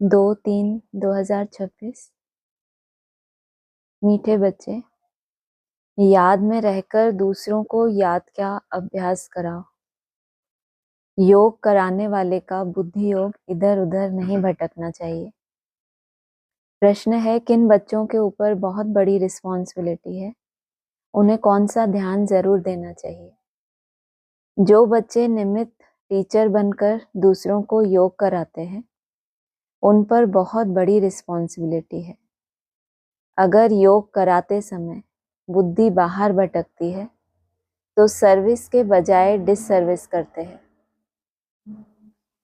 2/3/2026। मीठे बच्चे, याद में रहकर दूसरों को याद का अभ्यास कराओ। योग कराने वाले का बुद्धि योग इधर उधर नहीं भटकना चाहिए। प्रश्न है, किन बच्चों के ऊपर बहुत बड़ी रिस्पॉन्सिबिलिटी है, उन्हें कौन सा ध्यान जरूर देना चाहिए? जो बच्चे निमित्त टीचर बनकर दूसरों को योग कराते हैं, उन पर बहुत बड़ी रिस्पॉन्सिबिलिटी है। अगर योग कराते समय बुद्धि बाहर भटकती है तो सर्विस के बजाय डिससर्विस करते हैं।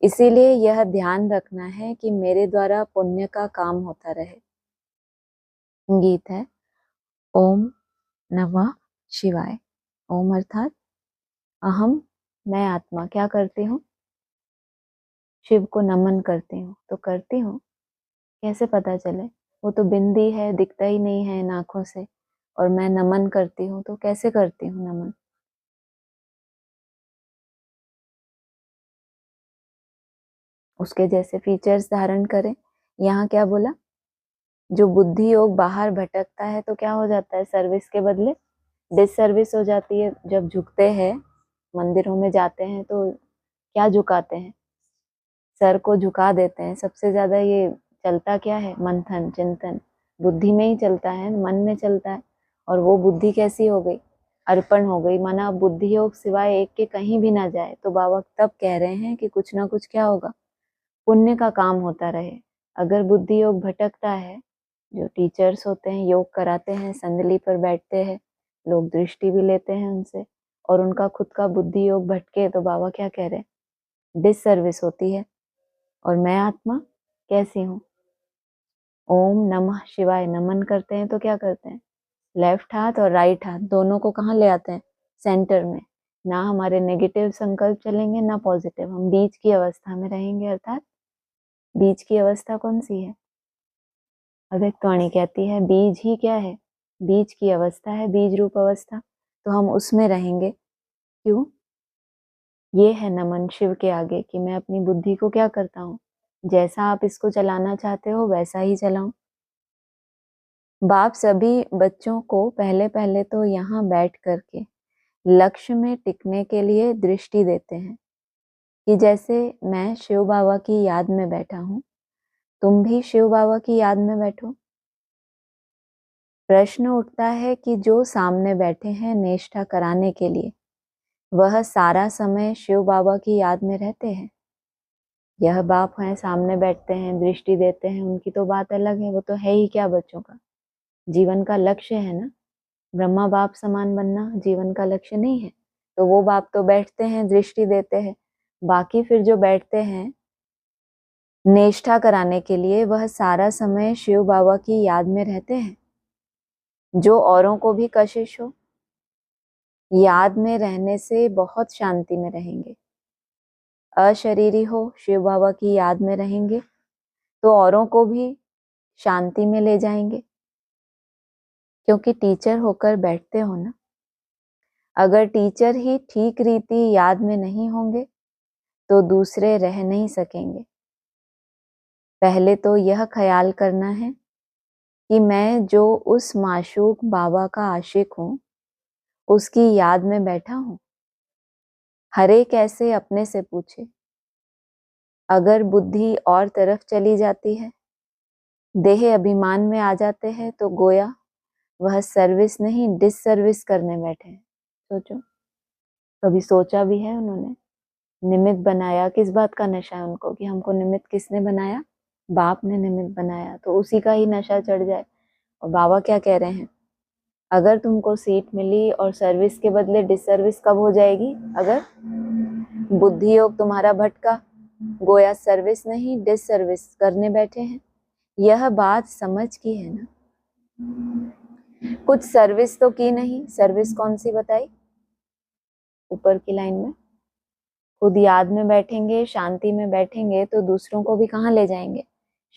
इसीलिए यह ध्यान रखना है कि मेरे द्वारा पुण्य का काम होता रहे। गीत है ओम नमः शिवाय। ओम अर्थात अहम, मैं आत्मा क्या करती हूँ? शिव को नमन करती हूँ। तो करती हूँ कैसे पता चले? वो तो बिंदी है, दिखता ही नहीं है इन आंखों से, और मैं नमन करती हूँ तो कैसे करती हूँ नमन? उसके जैसे फीचर्स धारण करें। यहाँ क्या बोला? जो बुद्धि योग बाहर भटकता है तो क्या हो जाता है? सर्विस के बदले डिससर्विस हो जाती है। जब झुकते हैं, मंदिरों में जाते हैं तो क्या झुकाते हैं? सर को झुका देते हैं। सबसे ज्यादा ये चलता क्या है? मंथन, चिंतन बुद्धि में ही चलता है, मन में चलता है। और वो बुद्धि कैसी हो गई? अर्पण हो गई। माना अब बुद्धि योग सिवाय एक के कहीं भी ना जाए तो बाबा तब कह रहे हैं कि कुछ ना कुछ क्या होगा? पुण्य का काम होता रहे। अगर बुद्धि योग भटकता है, जो टीचर्स होते हैं, योग कराते हैं, संदली पर बैठते हैं, लोग दृष्टि भी लेते हैं उनसे, और उनका खुद का बुद्धि योग भटके तो बाबा क्या कह रहे हैं? डिससर्विस होती है। और मैं आत्मा कैसी हूँ? ओम नमः शिवाय नमन करते हैं तो क्या करते हैं? लेफ्ट हाथ और राइट हाथ दोनों को कहाँ ले आते हैं? सेंटर में। ना हमारे नेगेटिव संकल्प चलेंगे ना पॉजिटिव। हम बीच की अवस्था में रहेंगे। अर्थात बीज की अवस्था कौन सी है? अव्यक्तवाणी कहती है बीज ही क्या है? बीज की अवस्था है, बीज रूप अवस्था। तो हम उसमें रहेंगे। क्यों? ये है नमन शिव के आगे कि मैं अपनी बुद्धि को क्या करता हूँ? जैसा आप इसको चलाना चाहते हो वैसा ही चलाऊं। बाप सभी बच्चों को पहले पहले तो यहाँ बैठ करके लक्ष्य में टिकने के लिए दृष्टि देते हैं कि जैसे मैं शिव बाबा की याद में बैठा हूँ, तुम भी शिव बाबा की याद में बैठो। प्रश्न उठता है कि जो सामने बैठे हैं निष्ठा कराने के लिए, वह सारा समय शिव बाबा की याद में रहते हैं? यह बाप हैं, सामने बैठते हैं, दृष्टि देते हैं, उनकी तो बात अलग है। वो तो है ही क्या बच्चों का जीवन का लक्ष्य है ना। ब्रह्मा बाप समान बनना जीवन का लक्ष्य नहीं है। तो वो बाप तो बैठते हैं, दृष्टि देते हैं। बाकी फिर जो बैठते हैं निष्ठा कराने के लिए, वह सारा समय शिव बाबा की याद में रहते हैं। जो औरों को भी कशिश हो, याद में रहने से बहुत शांति में रहेंगे। अशरीरी हो, शिव बाबा की याद में रहेंगे तो औरों को भी शांति में ले जाएंगे। क्योंकि टीचर होकर बैठते हो ना। अगर टीचर ही ठीक रीति याद में नहीं होंगे तो दूसरे रह नहीं सकेंगे। पहले तो यह ख्याल करना है कि मैं जो उस माशूक बाबा का आशिक हूं, उसकी याद में बैठा हूं। हर एक ऐसे अपने से पूछे। अगर बुद्धि और तरफ चली जाती है, देह अभिमान में आ जाते हैं, तो गोया वह सर्विस नहीं डिससर्विस करने बैठे हैं। सोचो, कभी सोचा भी है उन्होंने? निमित्त बनाया, किस बात का नशा है उनको कि हमको निमित्त किसने बनाया? बाप ने निमित्त बनाया, तो उसी का ही नशा चढ़ जाए। और बाबा क्या कह रहे हैं? अगर तुमको सीट मिली और सर्विस के बदले डिससर्विस कब हो जाएगी? अगर बुद्धि योग तुम्हारा भटका, गोया सर्विस नहीं डिससर्विस करने बैठे हैं। यह बात समझ की है ना? कुछ सर्विस तो की नहीं। सर्विस कौन सी बताई? ऊपर की लाइन में खुद याद में बैठेंगे, शांति में बैठेंगे तो दूसरों को भी कहाँ ले जाएंगे?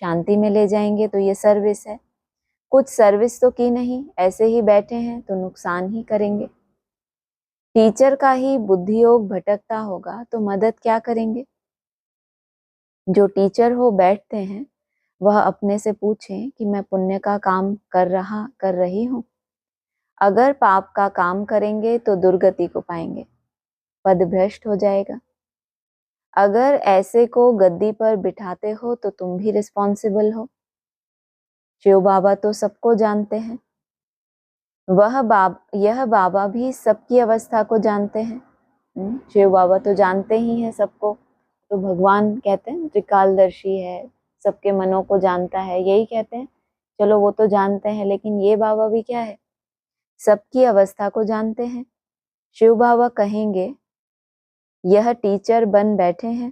शांति में ले जाएंगे। तो ये सर्विस है। कुछ सर्विस तो की नहीं, ऐसे ही बैठे हैं तो नुकसान ही करेंगे। टीचर का ही बुद्धि योग भटकता होगा तो मदद क्या करेंगे? जो टीचर हो बैठते हैं वह अपने से पूछें कि मैं पुण्य का काम कर रही हूँ। अगर पाप का काम करेंगे तो दुर्गति को पाएंगे, पद भ्रष्ट हो जाएगा। अगर ऐसे को गद्दी पर बिठाते हो तो तुम भी रिस्पॉन्सिबल हो। शिव बाबा तो सबको जानते हैं, यह बाबा भी सबकी अवस्था को जानते हैं। शिव बाबा तो जानते ही हैं सबको, तो भगवान कहते हैं त्रिकालदर्शी है, सबके मनों को जानता है, यही कहते हैं। चलो वो तो जानते हैं, लेकिन ये बाबा भी क्या है, सबकी अवस्था को जानते हैं। शिव बाबा कहेंगे यह टीचर बन बैठे हैं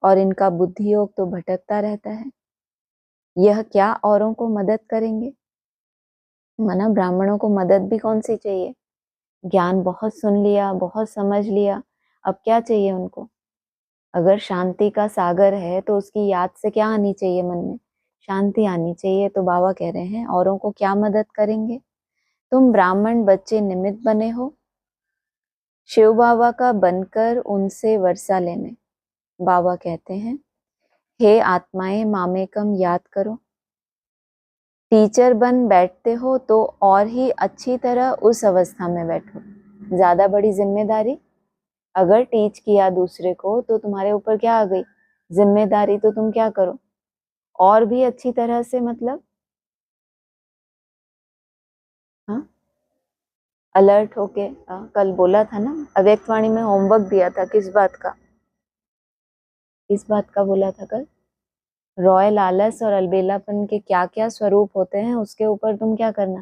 और इनका बुद्धि योग तो भटकता रहता है, यह क्या औरों को मदद करेंगे। माना ब्राह्मणों को मदद भी कौन सी चाहिए, ज्ञान बहुत सुन लिया, बहुत समझ लिया, अब क्या चाहिए उनको। अगर शांति का सागर है तो उसकी याद से क्या आनी चाहिए, मन में शांति आनी चाहिए। तो बाबा कह रहे हैं औरों को क्या मदद करेंगे, तुम ब्राह्मण बच्चे निमित्त बने हो शिव बाबा का बनकर उनसे वर्षा लेने। बाबा कहते हैं हे आत्माएं मामेकम याद करो। टीचर बन बैठते हो तो और ही अच्छी तरह उस अवस्था में बैठो। ज्यादा बड़ी जिम्मेदारी, अगर टीच किया दूसरे को तो तुम्हारे ऊपर क्या आ गई जिम्मेदारी, तो तुम क्या करो और भी अच्छी तरह से, मतलब हाँ अलर्ट होके। कल बोला था ना, अव्यक्त वाणी में होमवर्क दिया था, किस बात का बोला था कल, रॉयल आलस और अलबेलापन के क्या क्या स्वरूप होते हैं, उसके ऊपर तुम क्या करना,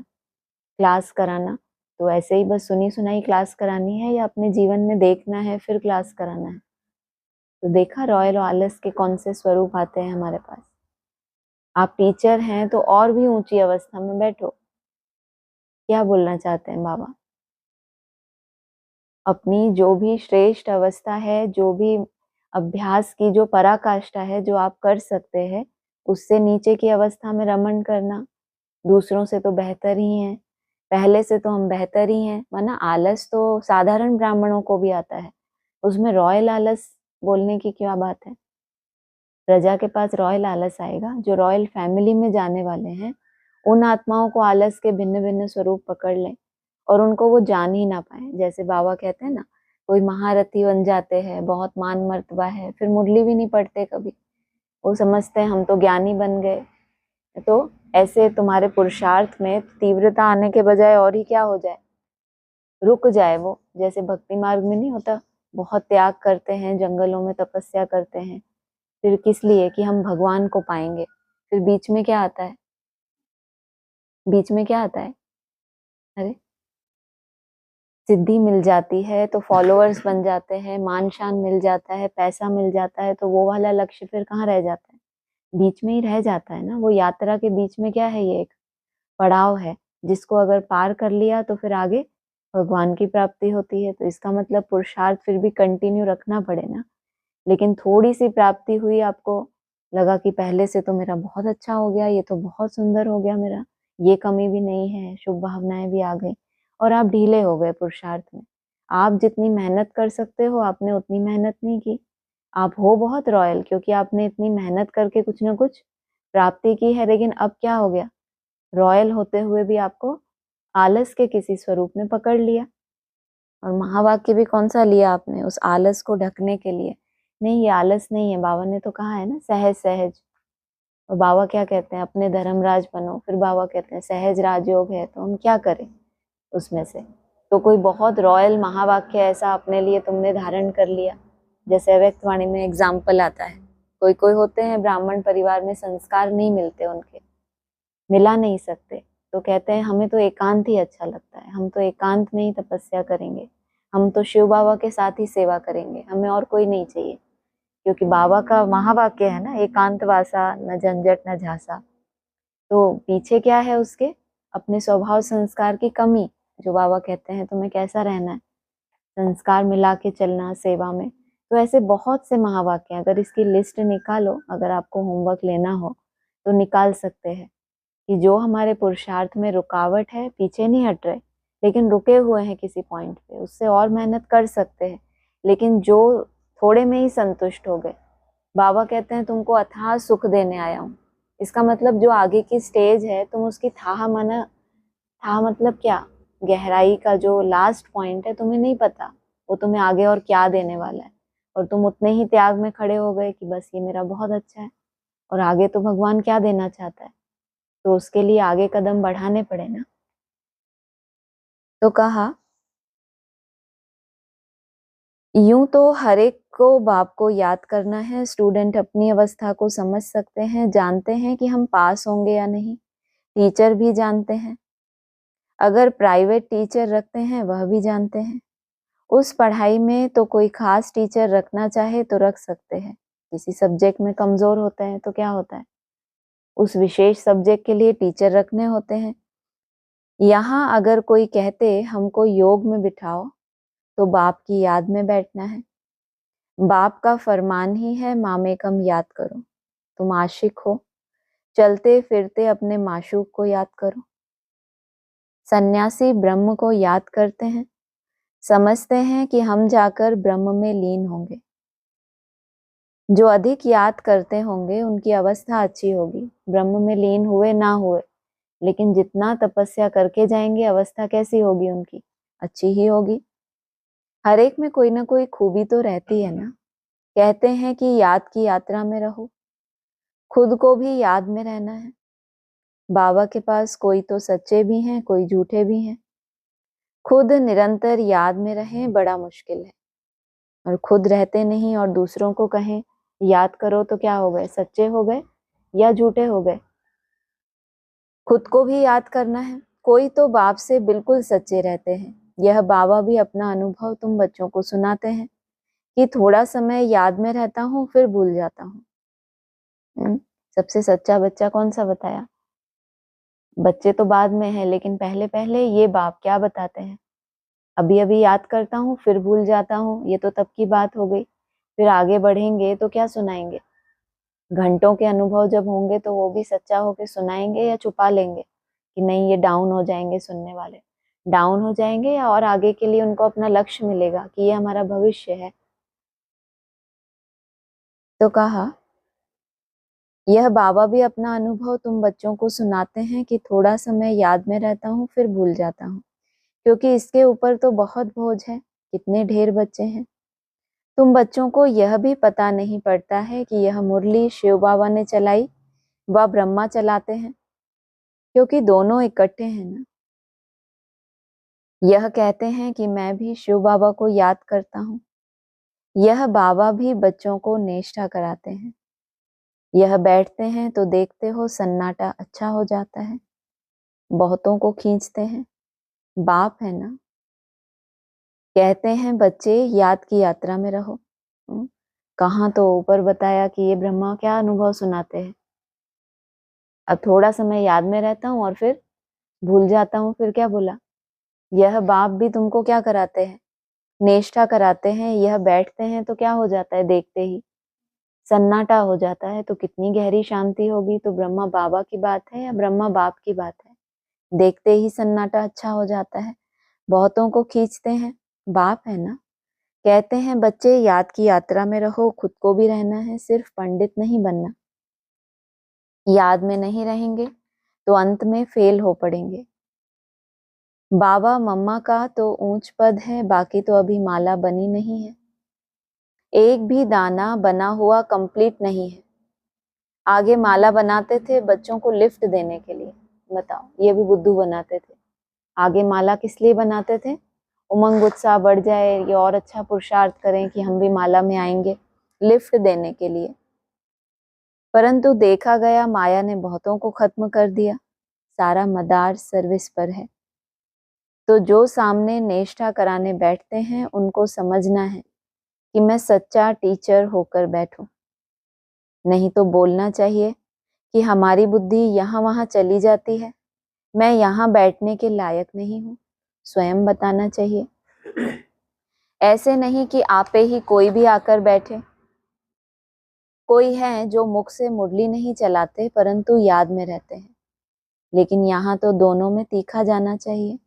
क्लास कराना। तो ऐसे ही बस सुनी सुनाई क्लास करानी है या अपने जीवन में देखना है फिर क्लास कराना है। तो देखा रॉयल आलस के कौन से स्वरूप आते हैं हमारे पास। आप टीचर हैं तो और भी ऊंची अवस्था में बैठो। क्या बोलना चाहते हैं बाबा, अपनी जो भी श्रेष्ठ अवस्था है, जो भी अभ्यास की जो पराकाष्ठा है जो आप कर सकते हैं, उससे नीचे की अवस्था में रमण करना। दूसरों से तो बेहतर ही हैं, पहले से तो हम बेहतर ही हैं। वरना आलस तो साधारण ब्राह्मणों को भी आता है, उसमें रॉयल आलस बोलने की क्या बात है। प्रजा के पास रॉयल आलस आएगा, जो रॉयल फैमिली में जाने वाले हैं उन आत्माओं को आलस के भिन्न भिन्न स्वरूप पकड़ लें और उनको वो जान ही ना पाए। जैसे बाबा कहते हैं ना, कोई महारथी बन जाते हैं, बहुत मान मर्तबा है, फिर मुरली भी नहीं पढ़ते कभी, वो समझते हैं हम तो ज्ञानी बन गए। तो ऐसे तुम्हारे पुरुषार्थ में तीव्रता आने के बजाय और ही क्या हो जाए, रुक जाए वो। जैसे भक्ति मार्ग में नहीं होता, बहुत त्याग करते हैं, जंगलों में तपस्या करते हैं, फिर किस लिए कि हम भगवान को पाएंगे। फिर बीच में क्या आता है, बीच में क्या आता है, अरे सिद्धि मिल जाती है तो फॉलोअर्स बन जाते हैं, मान शान मिल जाता है, पैसा मिल जाता है, तो वो वाला लक्ष्य फिर कहाँ रह जाता है, बीच में ही रह जाता है ना। वो यात्रा के बीच में क्या है, ये एक पड़ाव है जिसको अगर पार कर लिया तो फिर आगे भगवान की प्राप्ति होती है। तो इसका मतलब पुरुषार्थ फिर भी कंटिन्यू रखना पड़े ना। लेकिन थोड़ी सी प्राप्ति हुई, आपको लगा कि पहले से तो मेरा बहुत अच्छा हो गया, ये तो बहुत सुंदर हो गया मेरा, ये कमी भी नहीं है, शुभ भावनाएं भी आ गई, और आप ढीले हो गए पुरुषार्थ में। आप जितनी मेहनत कर सकते हो आपने उतनी मेहनत नहीं की। आप हो बहुत रॉयल क्योंकि आपने इतनी मेहनत करके कुछ ना कुछ प्राप्ति की है, लेकिन अब क्या हो गया, रॉयल होते हुए भी आपको आलस के किसी स्वरूप ने पकड़ लिया। और महावाक्य भी कौन सा लिया आपने, उस आलस को ढकने के लिए। नहीं, ये आलस नहीं है, बाबा ने तो कहा है ना सहज सहज। और बाबा क्या कहते हैं, अपने धर्मराज बनो। फिर बाबा कहते हैं सहज राजयोग है, तो हम क्या करें उसमें से। तो कोई बहुत रॉयल महावाक्य ऐसा अपने लिए तुमने धारण कर लिया, जैसे अव्यक्त वाणी में एग्जाम्पल आता है, कोई कोई होते हैं ब्राह्मण परिवार में संस्कार नहीं मिलते, उनके मिला नहीं सकते, तो कहते हैं हमें तो एकांत ही अच्छा लगता है, हम तो एकांत में ही तपस्या करेंगे, हम तो शिव बाबा के साथ ही सेवा करेंगे, हमें और कोई नहीं चाहिए। क्योंकि बाबा का महावाक्य है ना, एकांत वासा न झंझट न झांसा। तो पीछे क्या है उसके, अपने स्वभाव संस्कार की कमी। जो बाबा कहते हैं तुम्हें कैसा रहना है, संस्कार मिला के चलना सेवा में। तो ऐसे बहुत से महावाक्य हैं, अगर इसकी लिस्ट निकालो, अगर आपको होमवर्क लेना हो तो निकाल सकते हैं कि जो हमारे पुरुषार्थ में रुकावट है, पीछे नहीं हट रहे लेकिन रुके हुए हैं किसी पॉइंट पे, उससे और मेहनत कर सकते हैं, लेकिन जो थोड़े में ही संतुष्ट हो गए। बाबा कहते हैं तुमको अथाह सुख देने आया हूँ, इसका मतलब जो आगे की स्टेज है तुम उसकी था मतलब क्या, गहराई का जो लास्ट पॉइंट है तुम्हें नहीं पता, वो तुम्हें आगे और क्या देने वाला है। और तुम उतने ही त्याग में खड़े हो गए कि बस ये मेरा बहुत अच्छा है, और आगे तो भगवान क्या देना चाहता है, तो उसके लिए आगे कदम बढ़ाने पड़े ना। तो कहा, यूं तो हर एक को बाप को याद करना है। स्टूडेंट अपनी अवस्था को समझ सकते हैं, जानते हैं कि हम पास होंगे या नहीं। टीचर भी जानते हैं, अगर प्राइवेट टीचर रखते हैं वह भी जानते हैं। उस पढ़ाई में तो कोई खास टीचर रखना चाहे तो रख सकते हैं। किसी सब्जेक्ट में कमजोर होते हैं तो क्या होता है, उस विशेष सब्जेक्ट के लिए टीचर रखने होते हैं। यहाँ अगर कोई कहते हमको योग में बिठाओ, तो बाप की याद में बैठना है। बाप का फरमान ही है, मामेकम याद करो। तुम आशिक हो, चलते फिरते अपने माशूक को याद करो। सन्यासी ब्रह्म को याद करते हैं, समझते हैं कि हम जाकर ब्रह्म में लीन होंगे। जो अधिक याद करते होंगे उनकी अवस्था अच्छी होगी, ब्रह्म में लीन हुए ना हुए, लेकिन जितना तपस्या करके जाएंगे अवस्था कैसी होगी उनकी, अच्छी ही होगी। हर एक में कोई ना कोई खूबी तो रहती है ना। कहते हैं कि याद की यात्रा में रहो, खुद को भी याद में रहना है। बाबा के पास कोई तो सच्चे भी हैं, कोई झूठे भी हैं। खुद निरंतर याद में रहें बड़ा मुश्किल है, और खुद रहते नहीं और दूसरों को कहें याद करो, तो क्या हो गए, सच्चे हो गए या झूठे हो गए। खुद को भी याद करना है। कोई तो बाप से बिल्कुल सच्चे रहते हैं। यह बाबा भी अपना अनुभव तुम बच्चों को सुनाते हैं कि थोड़ा समय याद में रहता हूँ फिर भूल जाता हूँ। सबसे सच्चा बच्चा कौन सा बताया? बच्चे तो बाद में है, लेकिन पहले पहले ये बाप क्या बताते हैं, अभी अभी याद करता हूँ फिर भूल जाता हूँ, ये तो तब की बात हो गई। फिर आगे बढ़ेंगे तो क्या सुनाएंगे? घंटों के अनुभव जब होंगे तो वो भी सच्चा होके सुनाएंगे या छुपा लेंगे कि नहीं ये डाउन हो जाएंगे, सुनने वाले डाउन हो जाएंगे, या और आगे के लिए उनको अपना लक्ष्य मिलेगा कि ये हमारा भविष्य है। तो कहा, यह बाबा भी अपना अनुभव तुम बच्चों को सुनाते हैं कि थोड़ा समय याद में रहता हूँ फिर भूल जाता हूँ, क्योंकि इसके ऊपर तो बहुत बोझ है, कितने ढेर बच्चे हैं। तुम बच्चों को यह भी पता नहीं पड़ता है कि यह मुरली शिव बाबा ने चलाई व ब्रह्मा चलाते हैं, क्योंकि दोनों इकट्ठे हैं ना। यह कहते हैं कि मैं भी शिव बाबा को याद करता हूँ, यह बाबा भी बच्चों को निष्ठा कराते हैं। यह बैठते हैं तो देखते हो सन्नाटा अच्छा हो जाता है, बहुतों को खींचते हैं। बाप है ना। कहते हैं बच्चे याद की यात्रा में रहो। कहाँ तो ऊपर बताया कि ये ब्रह्मा क्या अनुभव सुनाते हैं। अब थोड़ा समय याद में रहता हूँ और फिर भूल जाता हूँ, फिर क्या बोला? यह बाप भी तुमको क्या कराते हैं, निष्ठा कराते हैं। यह बैठते हैं तो क्या हो जाता है, देखते ही सन्नाटा हो जाता है, तो कितनी गहरी शांति होगी। तो ब्रह्मा बाबा की बात है या ब्रह्मा बाप की बात है? देखते ही सन्नाटा अच्छा हो जाता है, बहुतों को खींचते हैं। बाप है ना। कहते हैं बच्चे याद की यात्रा में रहो, खुद को भी रहना है, सिर्फ पंडित नहीं बनना। याद में नहीं रहेंगे तो अंत में फेल हो पड़ेंगे। बाबा मम्मा का तो ऊंच पद है, बाकी तो अभी माला बनी नहीं है, एक भी दाना बना हुआ कंप्लीट नहीं है। आगे माला बनाते थे बच्चों को लिफ्ट देने के लिए, बताओ, ये भी बुद्धू बनाते थे। आगे माला किस लिए बनाते थे? उमंग उत्साह बढ़ जाए, ये और अच्छा पुरुषार्थ करें कि हम भी माला में आएंगे, लिफ्ट देने के लिए। परंतु देखा गया माया ने बहुतों को खत्म कर दिया, सारा मदार सर्विस पर है। तो जो सामने निष्ठा कराने बैठते हैं उनको समझना है कि मैं सच्चा टीचर होकर बैठूं, नहीं तो बोलना चाहिए कि हमारी बुद्धि यहाँ वहाँ चली जाती है, मैं यहाँ बैठने के लायक नहीं हूँ, स्वयं बताना चाहिए। ऐसे नहीं कि आपे ही कोई भी आकर बैठे। कोई है जो मुख से मुरली नहीं चलाते परंतु याद में रहते हैं, लेकिन यहाँ तो दोनों में तीखा जाना चाहिए।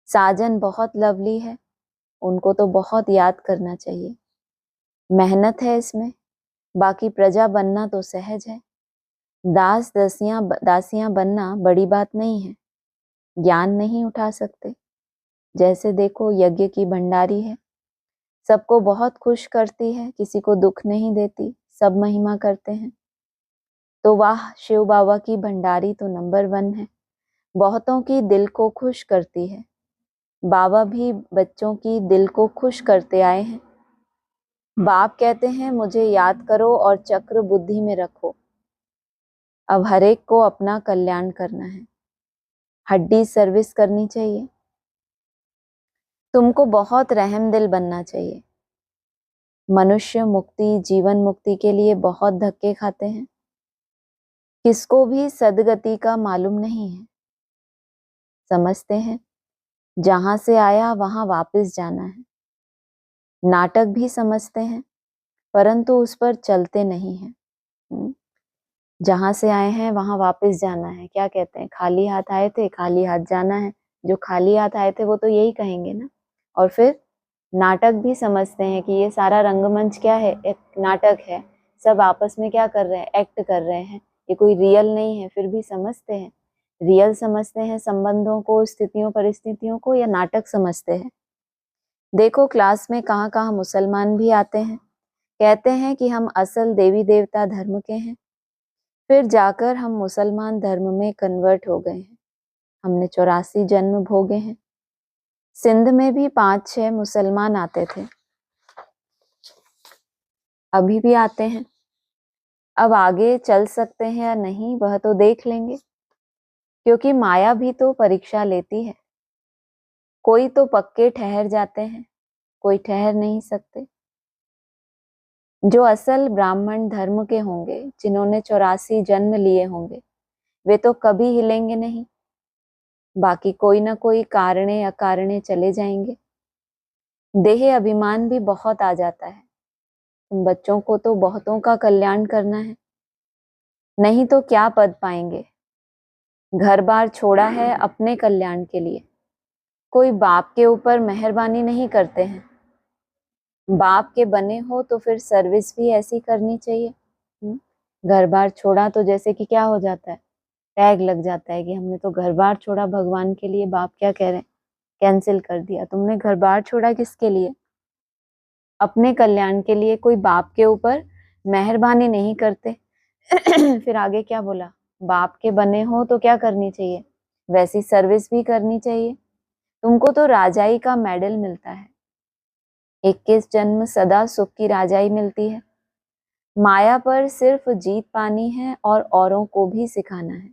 साजन बहुत लवली है, उनको तो बहुत याद करना चाहिए, मेहनत है इसमें। बाकी प्रजा बनना तो सहज है, दासियां बनना बड़ी बात नहीं है, ज्ञान नहीं उठा सकते। जैसे देखो यज्ञ की भंडारी है, सबको बहुत खुश करती है, किसी को दुख नहीं देती, सब महिमा करते हैं। तो वाह, शिव बाबा की भंडारी तो नंबर 1 है, बहुतों की दिल को खुश करती है। बाबा भी बच्चों की दिल को खुश करते आए हैं। बाप कहते हैं मुझे याद करो और चक्र बुद्धि में रखो। अब हर एक को अपना कल्याण करना है, हड्डी सर्विस करनी चाहिए। तुमको बहुत रहम दिल बनना चाहिए। मनुष्य मुक्ति, जीवन मुक्ति के लिए बहुत धक्के खाते हैं, किसको भी सदगति का मालूम नहीं है। समझते हैं जहां से आया वहां वापस जाना है। नाटक भी समझते हैं, परंतु उस पर चलते नहीं हैं। जहां से आए हैं वहां वापस जाना है। क्या कहते हैं, खाली हाथ आए थे, खाली हाथ जाना है। जो खाली हाथ आए थे वो तो यही कहेंगे ना। और फिर नाटक भी समझते हैं कि ये सारा रंगमंच क्या है, एक नाटक है। सब आपस में क्या कर रहे हैं, एक्ट कर रहे हैं, ये कोई रियल नहीं है। फिर भी समझते हैं, रियल समझते हैं संबंधों को, स्थितियों परिस्थितियों को, या नाटक समझते हैं। देखो क्लास में कहाँ कहाँ मुसलमान भी आते हैं, कहते हैं कि हम असल देवी देवता धर्म के हैं, फिर जाकर हम मुसलमान धर्म में कन्वर्ट हो गए हैं। हमने 84 जन्म भोगे हैं। सिंध में भी 5-6 मुसलमान आते थे, अभी भी आते हैं। अब आगे चल सकते हैं या नहीं वह तो देख लेंगे, क्योंकि माया भी तो परीक्षा लेती है। कोई तो पक्के ठहर जाते हैं, कोई ठहर नहीं सकते। जो असल ब्राह्मण धर्म के होंगे, जिन्होंने 84 जन्म लिए होंगे, वे तो कभी हिलेंगे नहीं। बाकी कोई ना कोई कारणे अकारणे चले जाएंगे। देह अभिमान भी बहुत आ जाता है। तुम बच्चों को तो बहुतों का कल्याण करना है, नहीं तो क्या पद पाएंगे। घर बार छोड़ा है अपने कल्याण के लिए। कोई बाप के ऊपर मेहरबानी नहीं करते हैं। बाप के बने हो तो फिर सर्विस भी ऐसी करनी चाहिए। घर बार छोड़ा तो जैसे कि क्या हो जाता है, टैग लग जाता है कि हमने तो घर बार छोड़ा भगवान के लिए। बाप क्या कह रहे हैं, कैंसिल कर दिया। तुमने घर बार छोड़ा किसके लिए, अपने कल्याण के लिए। कोई बाप के ऊपर मेहरबानी नहीं करते। फिर आगे क्या बोला, बाप के बने हो तो क्या करनी चाहिए, वैसी सर्विस भी करनी चाहिए। तुमको तो राजाई का मेडल मिलता है, 21 जन्म सदा सुख की राजाई मिलती है। माया पर सिर्फ जीत पानी है और औरों को भी सिखाना है।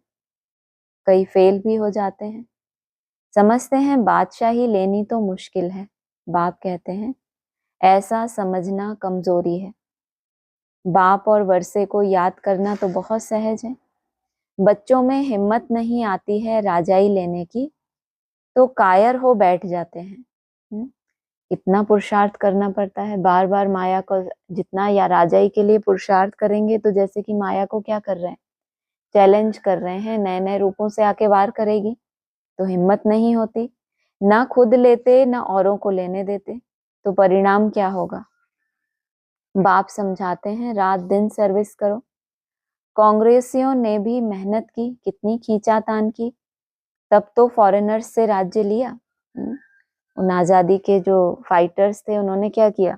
कई फेल भी हो जाते हैं। समझते हैं बादशाही लेनी तो मुश्किल है। बाप कहते हैं ऐसा समझना कमजोरी है। बाप और वर्षे को याद करना तो बहुत सहज है। बच्चों में हिम्मत नहीं आती है राजाई लेने की, तो कायर हो बैठ जाते हैं। इतना पुरुषार्थ करना पड़ता है बार बार माया को। जितना या राजाई के लिए पुरुषार्थ करेंगे तो जैसे कि माया को क्या कर रहे हैं, चैलेंज कर रहे हैं, नए नए रूपों से आके वार करेगी, तो हिम्मत नहीं होती। ना खुद लेते ना औरों को लेने देते, तो परिणाम क्या होगा। बाप समझाते हैं रात दिन सर्विस करो। कांग्रेसियों ने भी मेहनत की, कितनी खींचातान की, तब तो फॉरेनर्स से राज्य लिया। उन आजादी के जो फाइटर्स थे उन्होंने क्या किया,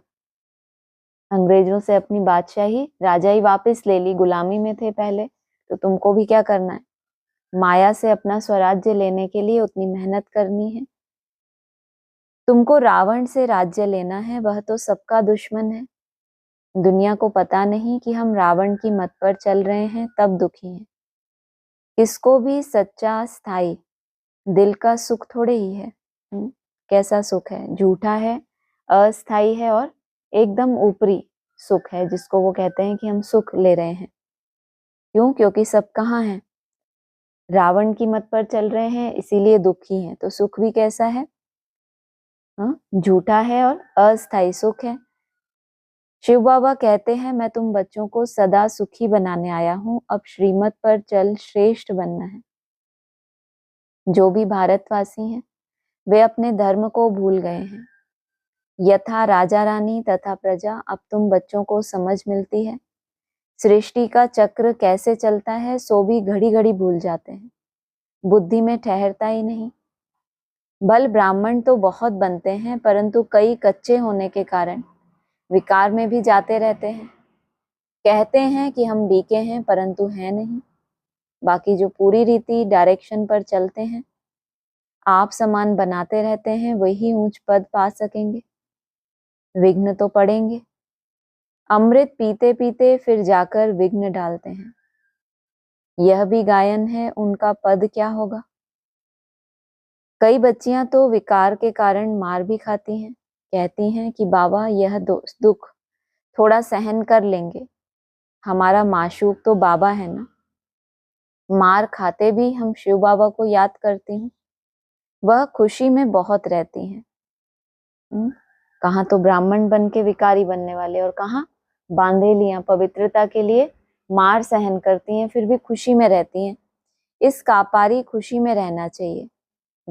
अंग्रेजों से अपनी बादशाही राजाई वापस ले ली। गुलामी में थे पहले, तो तुमको भी क्या करना है, माया से अपना स्वराज्य लेने के लिए उतनी मेहनत करनी है। तुमको रावण से राज्य लेना है, वह तो सबका दुश्मन है। दुनिया को पता नहीं कि हम रावण की मत पर चल रहे हैं, तब दुखी हैं। इसको भी सच्चा स्थायी दिल का सुख थोड़े ही है। कैसा सुख है, झूठा है, अस्थाई है और एकदम ऊपरी सुख है, जिसको वो कहते हैं कि हम सुख ले रहे हैं। क्यों, क्योंकि सब कहाँ हैं, रावण की मत पर चल रहे हैं, इसीलिए दुखी हैं। तो सुख भी कैसा है, झूठा है और अस्थाई सुख है। शिव बाबा कहते हैं मैं तुम बच्चों को सदा सुखी बनाने आया हूं, अब श्रीमत पर चल श्रेष्ठ बनना है। जो भी भारतवासी हैं वे अपने धर्म को भूल गए हैं। यथा राजा रानी तथा प्रजा, अब तुम बच्चों को समझ मिलती है। सृष्टि का चक्र कैसे चलता है सो भी घड़ी घड़ी भूल जाते हैं, बुद्धि में ठहरता ही नहीं। बल ब्राह्मण तो बहुत बनते हैं, परंतु कई कच्चे होने के कारण विकार में भी जाते रहते हैं। कहते हैं कि हम बीके हैं, परंतु हैं नहीं। बाकी जो पूरी रीति डायरेक्शन पर चलते हैं, आप समान बनाते रहते हैं, वही ऊंच पद पा सकेंगे। विघ्न तो पड़ेंगे। अमृत पीते पीते फिर जाकर विघ्न डालते हैं। यह भी गायन है, उनका पद क्या होगा। कई बच्चियां तो विकार के कारण मार भी खाती हैं, कहती हैं कि बाबा यह दुख थोड़ा सहन कर लेंगे, हमारा माशूक तो बाबा है ना। मार खाते भी हम शिव बाबा को याद करती हूँ, वह खुशी में बहुत रहती हैं। कहाँ तो ब्राह्मण बन के विकारी बनने वाले, और कहाँ बांधेलियां पवित्रता के लिए मार सहन करती हैं, फिर भी खुशी में रहती हैं। इस कापारी खुशी में रहना चाहिए।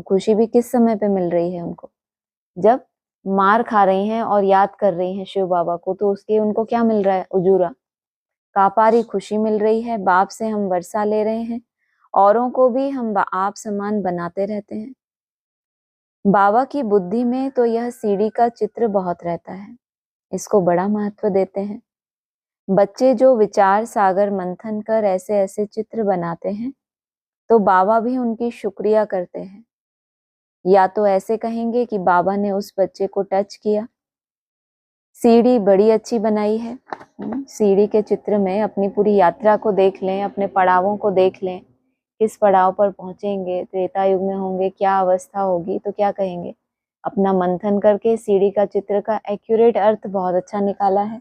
खुशी भी किस समय पे मिल रही है उनको, जब मार खा रही हैं और याद कर रही हैं शिव बाबा को, तो उसके उनको क्या मिल रहा है, उजूरा कापारी खुशी मिल रही है। बाप से हम वर्षा ले रहे हैं, औरों को भी हम आप समान बनाते रहते हैं। बाबा की बुद्धि में तो यह सीढ़ी का चित्र बहुत रहता है, इसको बड़ा महत्व देते हैं। बच्चे जो विचार सागर मंथन कर ऐसे ऐसे चित्र बनाते हैं, तो बाबा भी उनकी शुक्रिया करते हैं। या तो ऐसे कहेंगे कि बाबा ने उस बच्चे को टच किया। सीढ़ी बड़ी अच्छी बनाई है। सीढ़ी के चित्र में अपनी पूरी यात्रा को देख लें, अपने पड़ावों को देख लें, किस पड़ाव पर पहुंचेंगे, त्रेता युग में होंगे, क्या अवस्था होगी, तो क्या कहेंगे। अपना मंथन करके सीढ़ी का चित्र का एक्यूरेट अर्थ बहुत अच्छा निकाला है।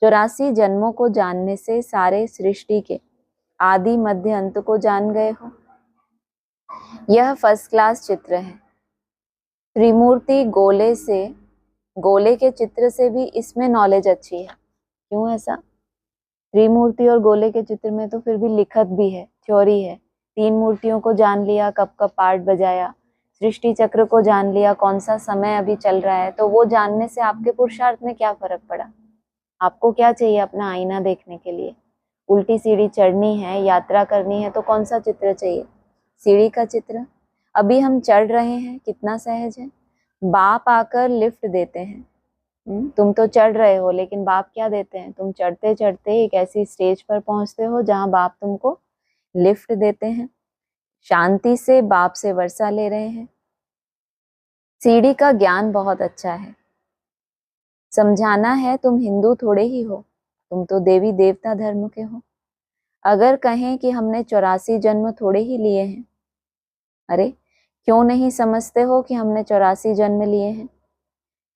84 जन्मों को जानने से सारे सृष्टि के आदि मध्य अंत को जान गए हो। यह फर्स्ट क्लास चित्र है। त्रिमूर्ति गोले के चित्र से भी इसमें नॉलेज अच्छी है। क्यों ऐसा? त्रिमूर्ति और गोले के चित्र में तो फिर भी लिखत भी है, थ्योरी है। 3 मूर्तियों को जान लिया, कब कब पार्ट बजाया, सृष्टि चक्र को जान लिया, कौन सा समय अभी चल रहा है, तो वो जानने से आपके पुरुषार्थ में क्या फर्क पड़ा। आपको क्या चाहिए अपना आईना देखने के लिए। उल्टी सीढ़ी चढ़नी है, यात्रा करनी है, तो कौन सा चित्र चाहिए, सीढ़ी का चित्र। अभी हम चढ़ रहे हैं, कितना सहज है। बाप आकर लिफ्ट देते हैं। तुम तो चढ़ रहे हो, लेकिन बाप क्या देते हैं, तुम चढ़ते चढ़ते एक ऐसी स्टेज पर पहुंचते हो जहां बाप तुमको लिफ्ट देते हैं। शांति से बाप से वर्षा ले रहे हैं। सीढ़ी का ज्ञान बहुत अच्छा है। समझाना है, तुम हिंदू थोड़े ही हो, तुम तो देवी देवता धर्म के हो। अगर कहें कि हमने 84 जन्म थोड़े ही लिए हैं, अरे क्यों नहीं समझते हो कि हमने 84 जन्म लिए हैं।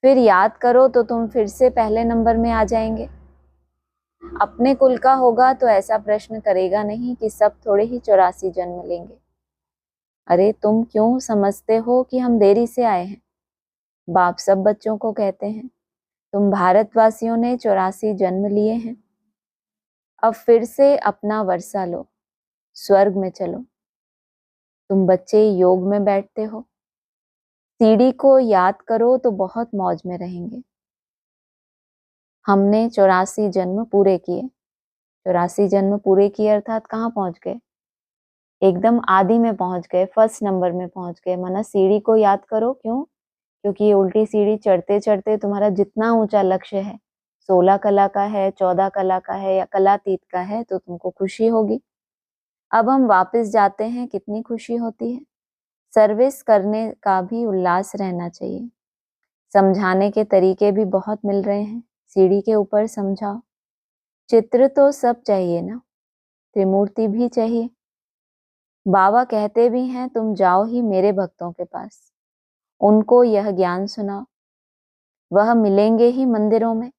फिर याद करो तो तुम फिर से पहले नंबर में आ जाएंगे। अपने कुल का होगा तो ऐसा प्रश्न करेगा नहीं कि सब थोड़े ही 84 जन्म लेंगे। अरे तुम क्यों समझते हो कि हम देरी से आए हैं। बाप सब बच्चों को कहते हैं, तुम भारतवासियों ने 84 जन्म लिए हैं। अब फिर से अपना वर्षा लो, स्वर्ग में चलो। तुम बच्चे योग में बैठते हो, सीढ़ी को याद करो तो बहुत मौज में रहेंगे। हमने 84 जन्म पूरे किए। 84 जन्म पूरे किए अर्थात कहाँ पहुंच गए, एकदम आदि में पहुंच गए, फर्स्ट नंबर में पहुंच गए। माना सीढ़ी को याद करो। क्यों? क्योंकि ये उल्टी सीढ़ी चढ़ते चढ़ते तुम्हारा जितना ऊंचा लक्ष्य है, 16 कला का है, 14 कला का है, या कलातीत का है, तो तुमको खुशी होगी। अब हम वापस जाते हैं, कितनी खुशी होती है। सर्विस करने का भी उल्लास रहना चाहिए। समझाने के तरीके भी बहुत मिल रहे हैं। सीढ़ी के ऊपर समझाओ। चित्र तो सब चाहिए ना, त्रिमूर्ति भी चाहिए। बाबा कहते भी हैं, तुम जाओ ही मेरे भक्तों के पास, उनको यह ज्ञान सुनाओ। वह मिलेंगे ही मंदिरों में।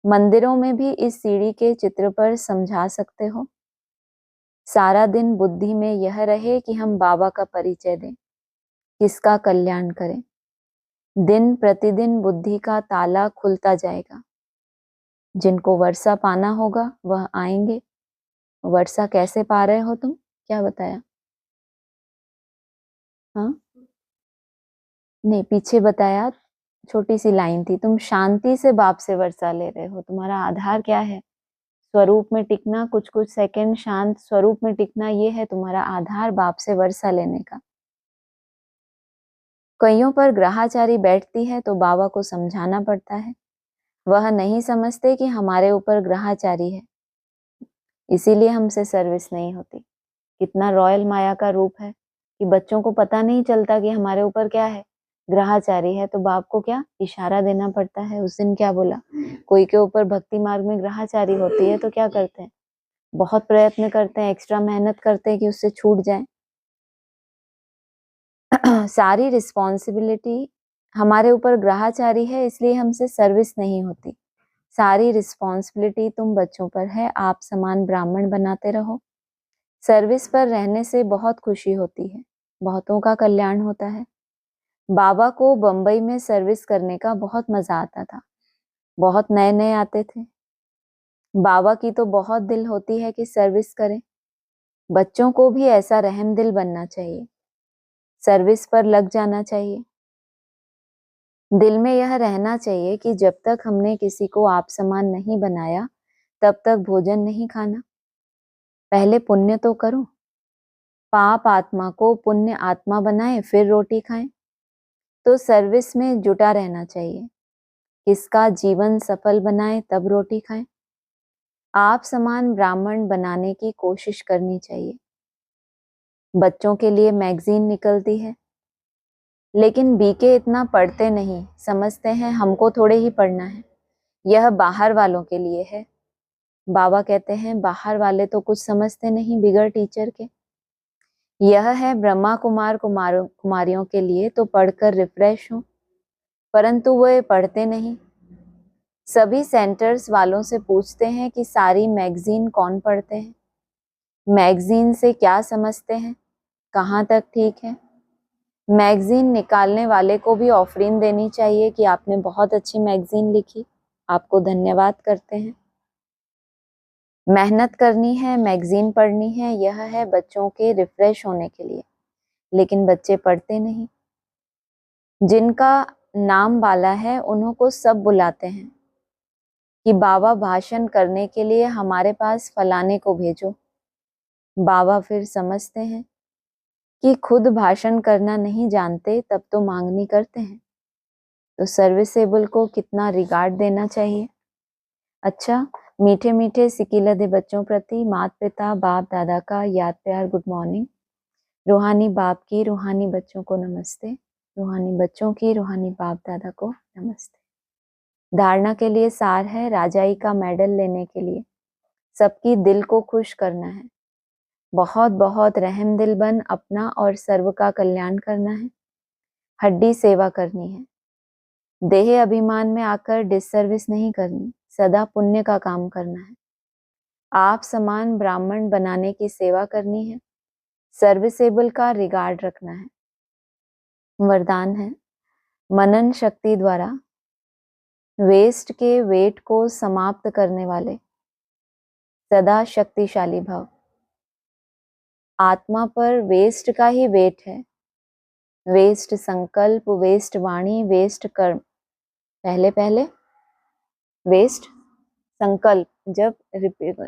मंदिरों में भी इस सीढ़ी के चित्र पर समझा सकते हो। सारा दिन बुद्धि में यह रहे कि हम बाबा का परिचय दें, किसका कल्याण करें। दिन प्रतिदिन बुद्धि का ताला खुलता जाएगा। जिनको वर्षा पाना होगा वह आएंगे। वर्षा कैसे पा रहे हो तुम, क्या बताया? हाँ नहीं, पीछे बताया, छोटी सी लाइन थी। तुम शांति से बाप से वर्षा ले रहे हो। तुम्हारा आधार क्या है? स्वरूप में टिकना, कुछ कुछ सेकंड शांत स्वरूप में टिकना, ये है तुम्हारा आधार बाप से वर्षा लेने का। कईयों पर ग्रहाचारी बैठती है तो बाबा को समझाना पड़ता है। वह नहीं समझते कि हमारे ऊपर ग्रहाचारी है, इसीलिए हमसे सर्विस नहीं होती। कितना रॉयल माया का रूप है कि बच्चों को पता नहीं चलता कि हमारे ऊपर क्या है, ग्रहाचारी है। तो बाप को क्या इशारा देना पड़ता है। उस दिन क्या बोला, कोई के ऊपर भक्ति मार्ग में ग्रहाचारी होती है तो क्या करते हैं, बहुत प्रयत्न करते हैं, एक्स्ट्रा मेहनत करते हैं कि उससे छूट जाए। सारी रिस्पॉन्सिबिलिटी हमारे ऊपर ग्रहाचारी है, इसलिए हमसे सर्विस नहीं होती। सारी रिस्पॉन्सिबिलिटी तुम बच्चों पर है। आप समान ब्राह्मण बनाते रहो। सर्विस पर रहने से बहुत खुशी होती है, बहुतों का कल्याण होता है। बाबा को बम्बई में सर्विस करने का बहुत मजा आता था। बहुत नए नए आते थे। बाबा की तो बहुत दिल होती है कि सर्विस करें। बच्चों को भी ऐसा रहम दिल बनना चाहिए, सर्विस पर लग जाना चाहिए। दिल में यह रहना चाहिए कि जब तक हमने किसी को आप समान नहीं बनाया तब तक भोजन नहीं खाना। पहले पुण्य तो करो, पाप आत्मा को पुण्य आत्मा बनाए फिर रोटी खाएं। तो सर्विस में जुटा रहना चाहिए, किसका जीवन सफल बनाए तब रोटी खाएं। आप समान ब्राह्मण बनाने की कोशिश करनी चाहिए। बच्चों के लिए मैगजीन निकलती है, लेकिन बीके इतना पढ़ते नहीं, समझते हैं हमको थोड़े ही पढ़ना है, यह बाहर वालों के लिए है। बाबा कहते हैं बाहर वाले तो कुछ समझते नहीं बिगड़ टीचर के। यह है ब्रह्मा कुमार कुमारियों के लिए, तो पढ़कर रिफ्रेश हो, परंतु वो पढ़ते नहीं। सभी सेंटर्स वालों से पूछते हैं कि सारी मैगजीन कौन पढ़ते हैं, मैगजीन से क्या समझते हैं, कहाँ तक ठीक है। मैगजीन निकालने वाले को भी ऑफरिंग देनी चाहिए कि आपने बहुत अच्छी मैगजीन लिखी, आपको धन्यवाद करते हैं। मेहनत करनी है, मैगजीन पढ़नी है, यह है बच्चों के रिफ्रेश होने के लिए, लेकिन बच्चे पढ़ते नहीं। जिनका नाम वाला है उन्हों को सब बुलाते हैं कि बाबा भाषण करने के लिए हमारे पास फलाने को भेजो। बाबा फिर समझते हैं कि खुद भाषण करना नहीं जानते, तब तो मांगनी करते हैं। तो सर्विसेबल को कितना रिगार्ड देना चाहिए। अच्छा, मीठे मीठे सिकीलधे बच्चों प्रति माता पिता बाप दादा का याद प्यार गुड मॉर्निंग। रूहानी बाप की रूहानी बच्चों को नमस्ते, रूहानी बच्चों की रूहानी बाप दादा को नमस्ते। धारणा के लिए सार है, राजाई का मेडल लेने के लिए सबकी दिल को खुश करना है, बहुत बहुत रहम दिल बन अपना और सर्व का कल्याण करना है, हड्डी सेवा करनी है, देह अभिमान में आकर डिससर्विस नहीं करनी, सदा पुण्य का काम करना है, आप समान ब्राह्मण बनाने की सेवा करनी है, सर्विसेबल का रिगार्ड रखना है। वरदान है, मनन शक्ति द्वारा वेस्ट के वेट को समाप्त करने वाले सदा शक्तिशाली भाव। आत्मा पर वेस्ट का ही वेट है, वेस्ट संकल्प, वेस्ट वाणी, वेस्ट कर्म। पहले पहले वेस्ट संकल्प, जब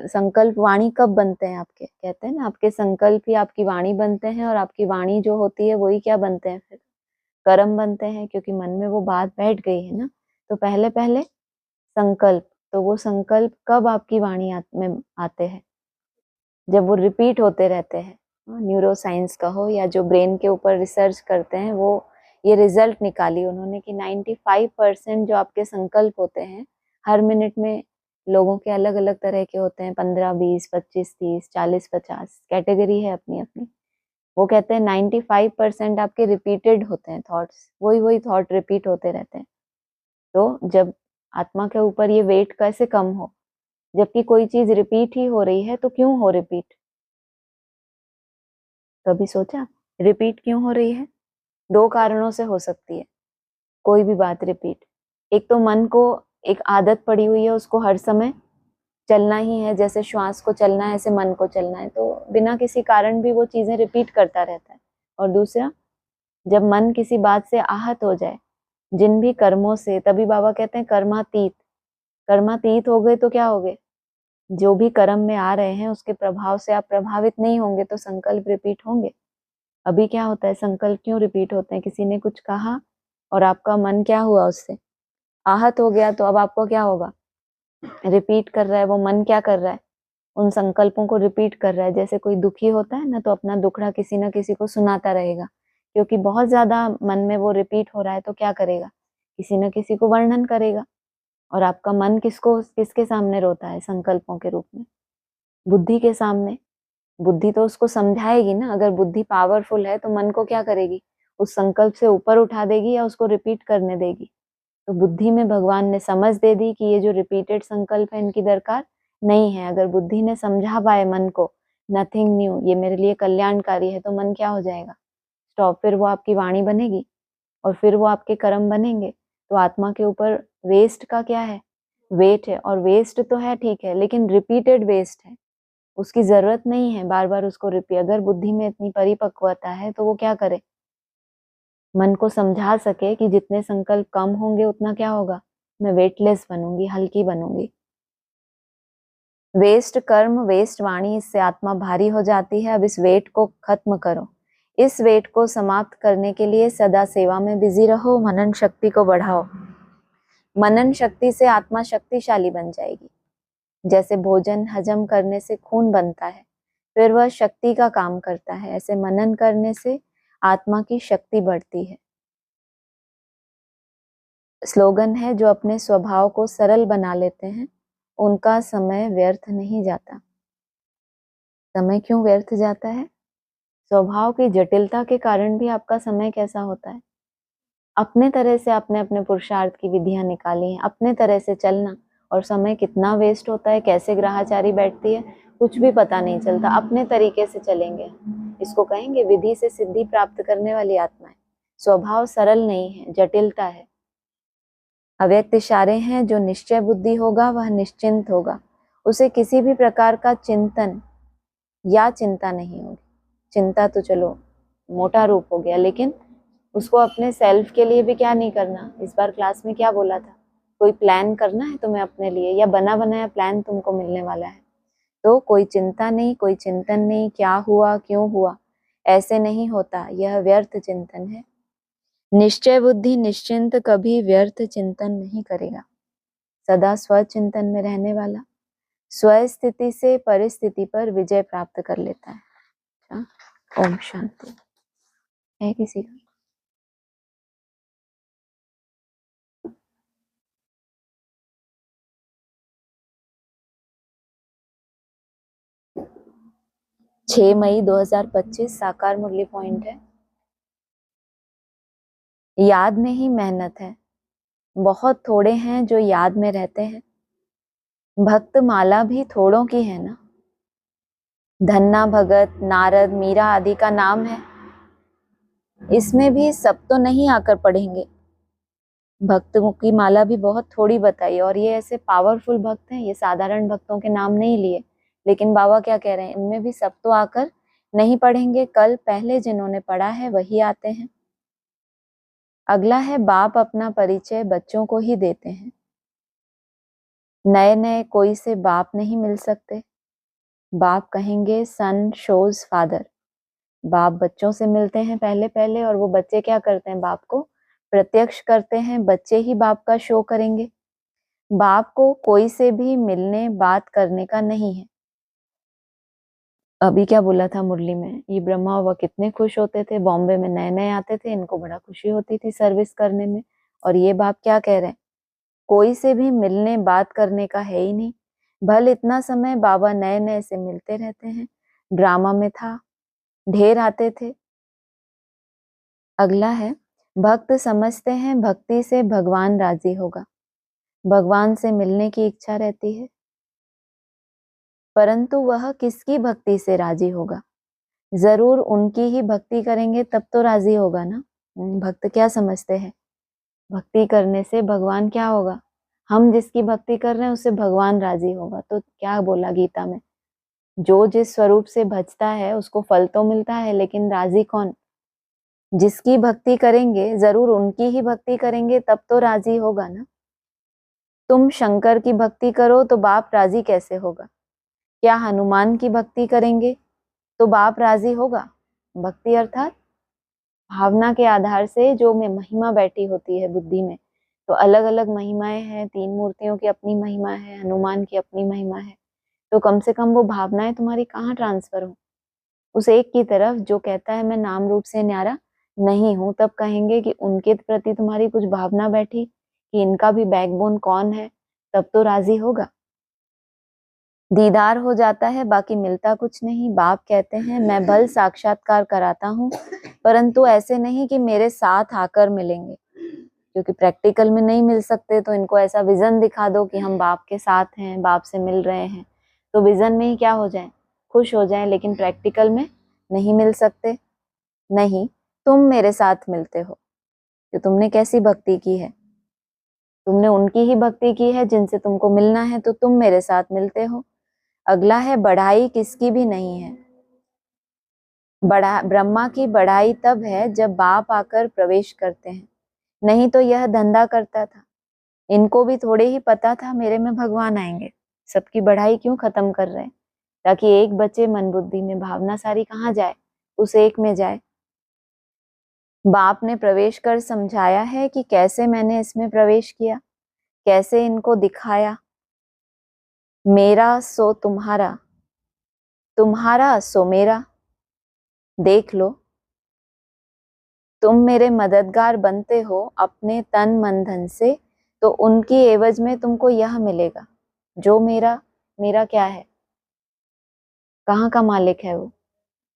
संकल्प वाणी कब बनते हैं आपके, कहते हैं ना आपके संकल्प ही आपकी वाणी बनते हैं, और आपकी वाणी जो होती है वही क्या बनते हैं, फिर कर्म बनते हैं, क्योंकि मन में वो बात बैठ गई है ना। तो पहले पहले संकल्प, तो वो संकल्प कब आपकी वाणी में आते हैं, जब वो रिपीट होते रहते हैं। न्यूरो साइंस का हो या जो ब्रेन के ऊपर रिसर्च करते हैं, वो ये रिजल्ट निकाली उन्होंने कि 95% जो आपके संकल्प होते हैं हर मिनट में, लोगों के अलग अलग तरह के होते हैं, 15 20 25 30 40 50 कैटेगरी है अपनी अपनी। वो कहते हैं 95% आपके रिपीटेड होते हैं थॉट्स, वही थॉट रिपीट होते रहते हैं। तो जब आत्मा के ऊपर ये वेट कैसे कम हो, जबकि कोई चीज रिपीट ही हो रही है, तो क्यों हो रिपीट, कभी सोचा रिपीट क्यों हो रही है? दो कारणों से हो सकती है कोई भी बात रिपीट। एक तो मन को एक आदत पड़ी हुई है, उसको हर समय चलना ही है, जैसे श्वास को चलना है ऐसे मन को चलना है, तो बिना किसी कारण भी वो चीजें रिपीट करता रहता है। और दूसरा, जब मन किसी बात से आहत हो जाए, जिन भी कर्मों से, तभी बाबा कहते हैं कर्मातीत, कर्मातीत हो गए तो क्या हो गए, जो भी कर्म में आ रहे हैं उसके प्रभाव से आप प्रभावित नहीं होंगे तो संकल्प रिपीट होंगे। अभी क्या होता है, संकल्प क्यों रिपीट होते हैं? किसी ने कुछ कहा और आपका मन क्या हुआ, उससे आहत हो गया, तो अब आपको क्या होगा, रिपीट कर रहा है वो मन, क्या कर रहा है, उन संकल्पों को रिपीट कर रहा है। जैसे कोई दुखी होता है ना, तो अपना दुखड़ा किसी ना किसी को सुनाता रहेगा, क्योंकि बहुत ज्यादा मन में वो रिपीट हो रहा है, तो क्या करेगा, किसी न किसी को वर्णन करेगा। और आपका मन किसके सामने रोता है? संकल्पों के रूप में, बुद्धि के सामने। बुद्धि तो उसको समझाएगी ना, अगर बुद्धि पावरफुल है तो मन को क्या करेगी, उस संकल्प से ऊपर उठा देगी या उसको रिपीट करने देगी। तो बुद्धि में भगवान ने समझ दे दी कि ये जो रिपीटेड संकल्प है इनकी दरकार नहीं है। अगर बुद्धि ने समझा पाए मन को, नथिंग न्यू, ये मेरे लिए कल्याणकारी है, तो मन क्या हो जाएगा, स्टॉप। फिर वो आपकी वाणी बनेगी और फिर वो आपके कर्म बनेंगे। तो आत्मा के ऊपर वेस्ट का क्या है, वेट है। और वेस्ट तो है, ठीक है, लेकिन रिपीटेड वेस्ट है, उसकी जरूरत नहीं है बार बार उसको रिपीट। अगर बुद्धि में इतनी परिपक्वता है तो वो क्या करे, मन को समझा सके कि जितने संकल्प कम होंगे उतना क्या होगा, मैं वेटलेस बनूंगी, हल्की बनूंगी। वेस्ट कर्म, वेस्ट वाणी, इससे आत्मा भारी हो जाती है। अब इस वेट को खत्म करो। इस वेट को समाप्त करने के लिए सदा सेवा में बिजी रहो, मनन शक्ति को बढ़ाओ। मनन शक्ति से आत्मा शक्तिशाली बन जाएगी। जैसे भोजन हजम करने से खून बनता है, फिर वह शक्ति का काम करता है, ऐसे मनन करने से आत्मा की शक्ति बढ़ती है। स्लोगन है, जो अपने स्वभाव को सरल बना लेते हैं उनका समय व्यर्थ नहीं जाता। समय क्यों व्यर्थ जाता है? स्वभाव की जटिलता के कारण भी आपका समय कैसा होता है। अपने तरह से आपने अपने पुरुषार्थ की विधियां निकाली हैं, अपने तरह से चलना, और समय कितना वेस्ट होता है, कैसे ग्रहाचारी बैठती है, कुछ भी पता नहीं चलता। अपने तरीके से चलेंगे, इसको कहेंगे विधि से सिद्धि प्राप्त करने वाली आत्मा है। स्वभाव सरल नहीं है, जटिलता है। अव्यक्त इशारे हैं, जो निश्चय बुद्धि होगा वह निश्चिंत होगा, उसे किसी भी प्रकार का चिंतन या चिंता नहीं होगी। चिंता तो चलो मोटा रूप हो गया, लेकिन उसको अपने सेल्फ के लिए भी क्या नहीं करना। इस बार क्लास में क्या बोला था, कोई प्लान करना है तुम्हें अपने लिए, या बना बनाया प्लान तुमको मिलने वाला है, तो कोई चिंता नहीं, कोई चिंतन नहीं, क्या हुआ क्यों हुआ, ऐसे नहीं होता, यह व्यर्थ चिंतन है। निश्चय बुद्धि निश्चिंत कभी व्यर्थ चिंतन नहीं करेगा, सदा स्वचिंतन में रहने वाला स्वस्थिति से परिस्थिति पर विजय प्राप्त कर लेता है। अच्छा, ओम शांति। है किसी का? छह मई 2025 साकार मुरली पॉइंट है। याद में ही मेहनत है, बहुत थोड़े हैं जो याद में रहते हैं। भक्त माला भी थोड़ों की है ना, धन्ना भगत नारद मीरा आदि का नाम है, इसमें भी सब तो नहीं आकर पढ़ेंगे। भक्तों की माला भी बहुत थोड़ी बताई, और ये ऐसे पावरफुल भक्त हैं, ये साधारण भक्तों के नाम नहीं लिए। लेकिन बाबा क्या कह रहे हैं, इनमें भी सब तो आकर नहीं पढ़ेंगे, कल पहले जिन्होंने पढ़ा है वही आते हैं। अगला है, बाप अपना परिचय बच्चों को ही देते हैं। नए नए कोई से बाप नहीं मिल सकते, बाप कहेंगे सन शोज फादर। बाप बच्चों से मिलते हैं पहले पहले, और वो बच्चे क्या करते हैं, बाप को प्रत्यक्ष करते हैं, बच्चे ही बाप का शो करेंगे। बाप को कोई से भी मिलने बात करने का नहीं है। अभी क्या बोला था मुरली में, ये ब्रह्मा बाबा कितने खुश होते थे, बॉम्बे में नए नए आते थे, इनको बड़ा खुशी होती थी सर्विस करने में। और ये बाप क्या कह रहे हैं, कोई से भी मिलने बात करने का है ही नहीं। भले इतना समय बाबा नए नए से मिलते रहते हैं, ड्रामा में था, ढेर आते थे। अगला है, भक्त समझते हैं भक्ति से भगवान राजी होगा, भगवान से मिलने की इच्छा रहती है, परंतु वह किसकी भक्ति से राजी होगा, जरूर उनकी ही भक्ति करेंगे तब तो राजी होगा ना। भक्त क्या समझते हैं, भक्ति करने से भगवान क्या होगा, हम जिसकी भक्ति कर रहे हैं उससे भगवान राजी होगा। तो क्या बोला गीता में, जो जिस स्वरूप से भजता है उसको फल तो मिलता है, लेकिन राजी कौन, जिसकी भक्ति करेंगे जरूर उनकी ही भक्ति करेंगे तब तो राजी होगा ना। तुम शंकर की भक्ति करो तो बाप राजी कैसे होगा, क्या हनुमान की भक्ति करेंगे तो बाप राजी होगा? भक्ति अर्थात भावना के आधार से जो में महिमा बैठी होती है बुद्धि में, तो अलग अलग महिमाएं हैं, 3 मूर्तियों की अपनी महिमा है, हनुमान की अपनी महिमा है, तो कम से कम वो भावनाएं तुम्हारी कहाँ ट्रांसफर हो उस एक की तरफ जो कहता है मैं नाम रूप से न्यारा नहीं हूं। तब कहेंगे कि उनके प्रति तुम्हारी कुछ भावना बैठी कि इनका भी बैकबोन कौन है, तब तो राजी होगा। दीदार हो जाता है, बाकी मिलता कुछ नहीं। बाप कहते हैं मैं बल साक्षात्कार कराता हूँ, परंतु ऐसे नहीं कि मेरे साथ आकर मिलेंगे, क्योंकि प्रैक्टिकल में नहीं मिल सकते, तो इनको ऐसा विजन दिखा दो कि हम बाप के साथ हैं, बाप से मिल रहे हैं, तो विजन में ही क्या हो जाए, खुश हो जाए, लेकिन प्रैक्टिकल में नहीं मिल सकते। नहीं, तुम मेरे साथ मिलते हो, कि तुमने कैसी भक्ति की है, तुमने उनकी ही भक्ति की है जिनसे तुमको मिलना है, तो तुम मेरे साथ मिलते हो। अगला है बढ़ाई किसकी भी नहीं है। ब्रह्मा की बढ़ाई तब है जब बाप आकर प्रवेश करते हैं, नहीं तो यह धंधा करता था। इनको भी थोड़े ही पता था मेरे में भगवान आएंगे, सबकी बढ़ाई क्यों खत्म कर रहे हैं, ताकि एक बचे मन बुद्धि में, भावना सारी कहाँ जाए, उस एक में जाए। बाप ने प्रवेश कर समझाया है कि कैसे मैंने इसमें प्रवेश किया, कैसे इनको दिखाया। मेरा सो तुम्हारा, तुम्हारा सो मेरा, देख लो। तुम मेरे मददगार बनते हो अपने तन मन धन से, तो उनकी एवज में तुमको यह मिलेगा। जो मेरा, मेरा क्या है, कहाँ का मालिक है वो,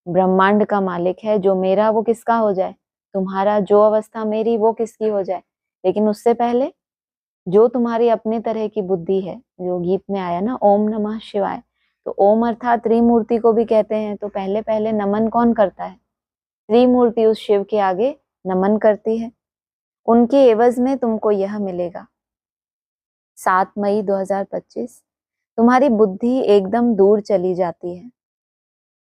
ब्रह्मांड का मालिक है। जो मेरा वो किसका हो जाए, तुम्हारा। जो अवस्था मेरी वो किसकी हो जाए, लेकिन उससे पहले जो तुम्हारी अपने तरह की बुद्धि है, जो गीत में आया ना, ओम नमः शिवाय, तो ओम अर्थात त्रिमूर्ति को भी कहते हैं, तो पहले पहले नमन कौन करता है, त्रिमूर्ति उस शिव के आगे नमन करती है। उनकी एवज में तुमको यह मिलेगा। 7 मई 2025 तुम्हारी बुद्धि एकदम दूर चली जाती है,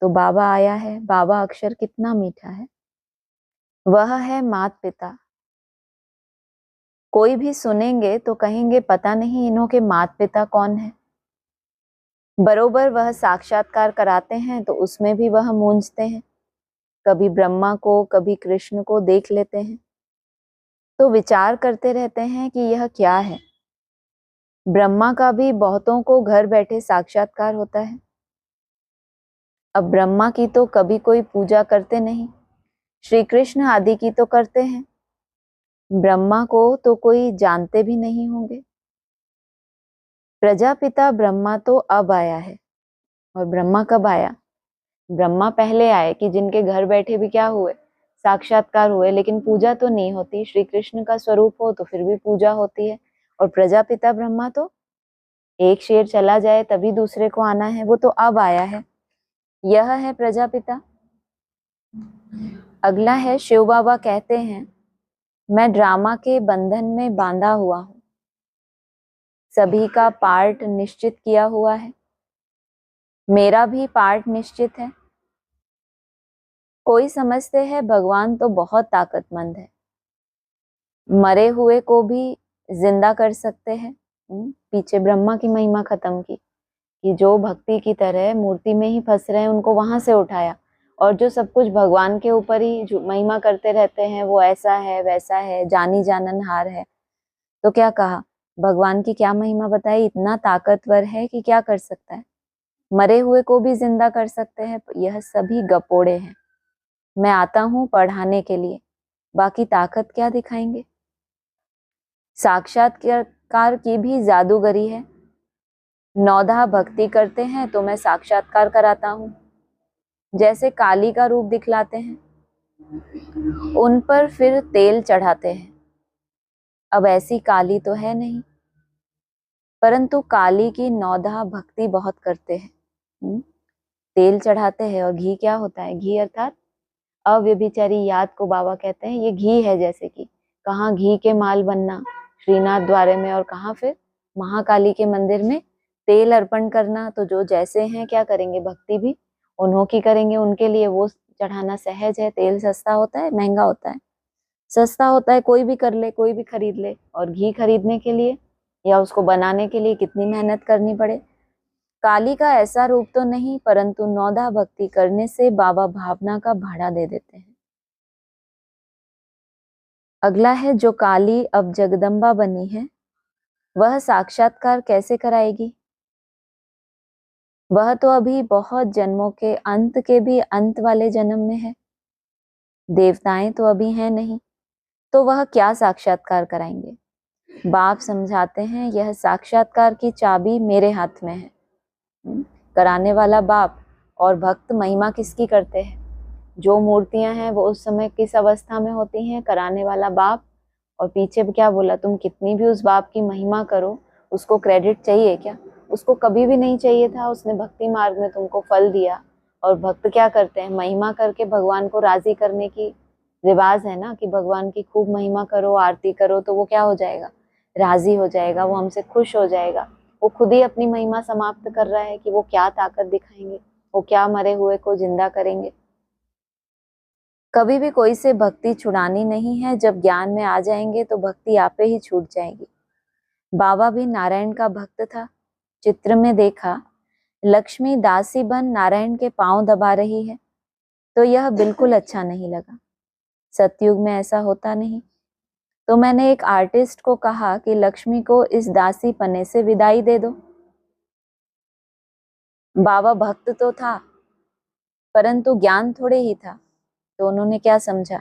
तो बाबा आया है। बाबा अक्षर कितना मीठा है, वह है मात पिता। कोई भी सुनेंगे तो कहेंगे पता नहीं इन्हों के मात पिता कौन है। बरोबर वह साक्षात्कार कराते हैं तो उसमें भी वह मूंझते हैं, कभी ब्रह्मा को कभी कृष्ण को देख लेते हैं, तो विचार करते रहते हैं कि यह क्या है। ब्रह्मा का भी बहुतों को घर बैठे साक्षात्कार होता है। अब ब्रह्मा की तो कभी कोई पूजा करते नहीं, श्री कृष्ण आदि की तो करते हैं, ब्रह्मा को तो कोई जानते भी नहीं होंगे। प्रजापिता ब्रह्मा तो अब आया है, और ब्रह्मा कब आया, ब्रह्मा पहले आए कि जिनके घर बैठे भी क्या हुए, साक्षात्कार हुए, लेकिन पूजा तो नहीं होती। श्री कृष्ण का स्वरूप हो तो फिर भी पूजा होती है। और प्रजापिता ब्रह्मा तो एक शेर चला जाए तभी दूसरे को आना है, वो तो अब आया है, यह है प्रजापिता। अगला है शिव बाबा कहते हैं मैं ड्रामा के बंधन में बांधा हुआ हूं, सभी का पार्ट निश्चित किया हुआ है, मेरा भी पार्ट निश्चित है। कोई समझते हैं भगवान तो बहुत ताकतमंद है, मरे हुए को भी जिंदा कर सकते हैं। पीछे ब्रह्मा की महिमा खत्म की कि जो भक्ति की तरह मूर्ति में ही फंस रहे हैं उनको वहां से उठाया, और जो सब कुछ भगवान के ऊपर ही जो महिमा करते रहते हैं वो ऐसा है वैसा है, जानी जाननहार है, तो क्या कहा, भगवान की क्या महिमा बताई, इतना ताकतवर है कि क्या कर सकता है, मरे हुए को भी जिंदा कर सकते हैं। यह सभी गपोड़े हैं, मैं आता हूँ पढ़ाने के लिए, बाकी ताकत क्या दिखाएंगे। साक्षात्कार की भी जादूगरी है, नौधा भक्ति करते हैं तो मैं साक्षात्कार कराता हूँ। जैसे काली का रूप दिखलाते हैं, उन पर फिर तेल चढ़ाते हैं। अब ऐसी काली तो है नहीं, परंतु काली की नौधा भक्ति बहुत करते हैं, तेल चढ़ाते हैं। और घी क्या होता है, घी अर्थात अव्यभिचारी याद को बाबा कहते हैं ये घी है। जैसे कि कहाँ घी के माल बनना, श्रीनाथ द्वारे में, और कहाँ फिर महाकाली के मंदिर में तेल अर्पण करना। तो जो जैसे हैं क्या करेंगे, भक्ति भी उन्हों की करेंगे, उनके लिए वो चढ़ाना सहज है। तेल सस्ता होता है, महंगा होता है, सस्ता होता है, कोई भी कर ले, कोई भी खरीद ले। और घी खरीदने के लिए या उसको बनाने के लिए कितनी मेहनत करनी पड़े। काली का ऐसा रूप तो नहीं, परंतु नौदा भक्ति करने से बाबा भावना का भाड़ा दे देते हैं। अगला है, जो काली अब जगदम्बा बनी है, वह साक्षात्कार कैसे कराएगी? वह तो अभी बहुत जन्मों के अंत के भी अंत वाले जन्म में है। देवताएं तो अभी हैं नहीं, तो वह क्या साक्षात्कार कराएंगे? बाप समझाते हैं, यह साक्षात्कार की चाबी मेरे हाथ में है। कराने वाला बाप और भक्त महिमा किसकी करते हैं? जो मूर्तियां हैं वो उस समय किस अवस्था में होती हैं? कराने वाला बाप। और पीछे क्या बोला, तुम कितनी भी उस बाप की महिमा करो, उसको क्रेडिट चाहिए क्या? उसको कभी भी नहीं चाहिए था। उसने भक्ति मार्ग में तुमको फल दिया। और भक्त क्या करते हैं? महिमा करके भगवान को राजी करने की रिवाज है ना, कि भगवान की खूब महिमा करो, आरती करो, तो वो क्या हो जाएगा? राजी हो जाएगा, वो हमसे खुश हो जाएगा। वो खुद ही अपनी महिमा समाप्त कर रहा है कि वो क्या ताकत दिखाएंगे, वो क्या मरे हुए को जिंदा करेंगे। कभी भी कोई से भक्ति छुड़ानी नहीं है। जब ज्ञान में आ जाएंगे तो भक्ति आपे ही छूट जाएगी। बाबा भी नारायण का भक्त था। चित्र में देखा, लक्ष्मी दासी बन नारायण के पांव दबा रही है, तो यह बिल्कुल अच्छा नहीं लगा। सतयुग में ऐसा होता नहीं। तो मैंने एक आर्टिस्ट को कहा कि लक्ष्मी को इस दासी पने से विदाई दे दो। बाबा भक्त तो था, परंतु ज्ञान थोड़े ही था। तो उन्होंने क्या समझा?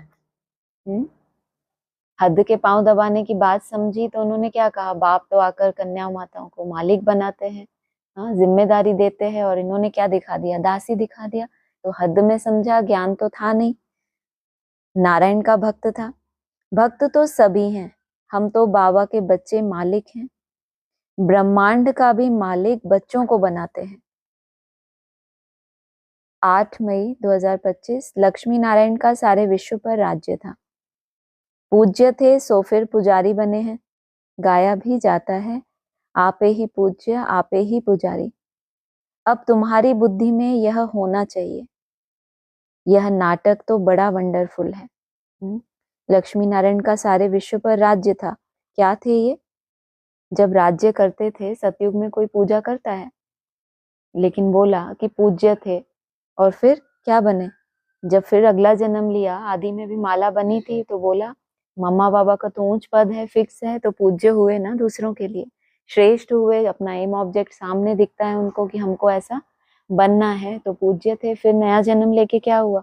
हद के पांव दबाने की बात समझी, तो उन्होंने क्या कहा, बाप तो आकर कन्या माताओं को मालिक बनाते हैं, हाँ, जिम्मेदारी देते हैं, और इन्होंने क्या दिखा दिया? दासी दिखा दिया। तो हद में समझा, ज्ञान तो था नहीं। नारायण का भक्त था। भक्त तो सभी हैं, हम तो बाबा के बच्चे मालिक हैं। ब्रह्मांड का भी मालिक बच्चों को बनाते हैं। 8 मई 2025 लक्ष्मी नारायण का सारे विश्व पर राज्य था। पूज्य थे सो फिर पुजारी बने हैं। गाया भी जाता है, आपे ही पूज्य आपे ही पुजारी। अब तुम्हारी बुद्धि में यह होना चाहिए, यह नाटक तो बड़ा वंडरफुल है। लक्ष्मी नारायण का सारे विश्व पर राज्य था। क्या थे ये? जब राज्य करते थे, सतयुग में कोई पूजा करता है? लेकिन बोला कि पूज्य थे, और फिर क्या बने? जब फिर अगला जन्म लिया, आदि में भी माला बनी थी, तो बोला मम्मा बाबा का तो ऊंच पद है, फिक्स है, तो पूज्य हुए ना, दूसरों के लिए श्रेष्ठ हुए। अपना एम ऑब्जेक्ट सामने दिखता है उनको कि हमको ऐसा बनना है, तो पूज्य थे। फिर नया जन्म लेके क्या हुआ?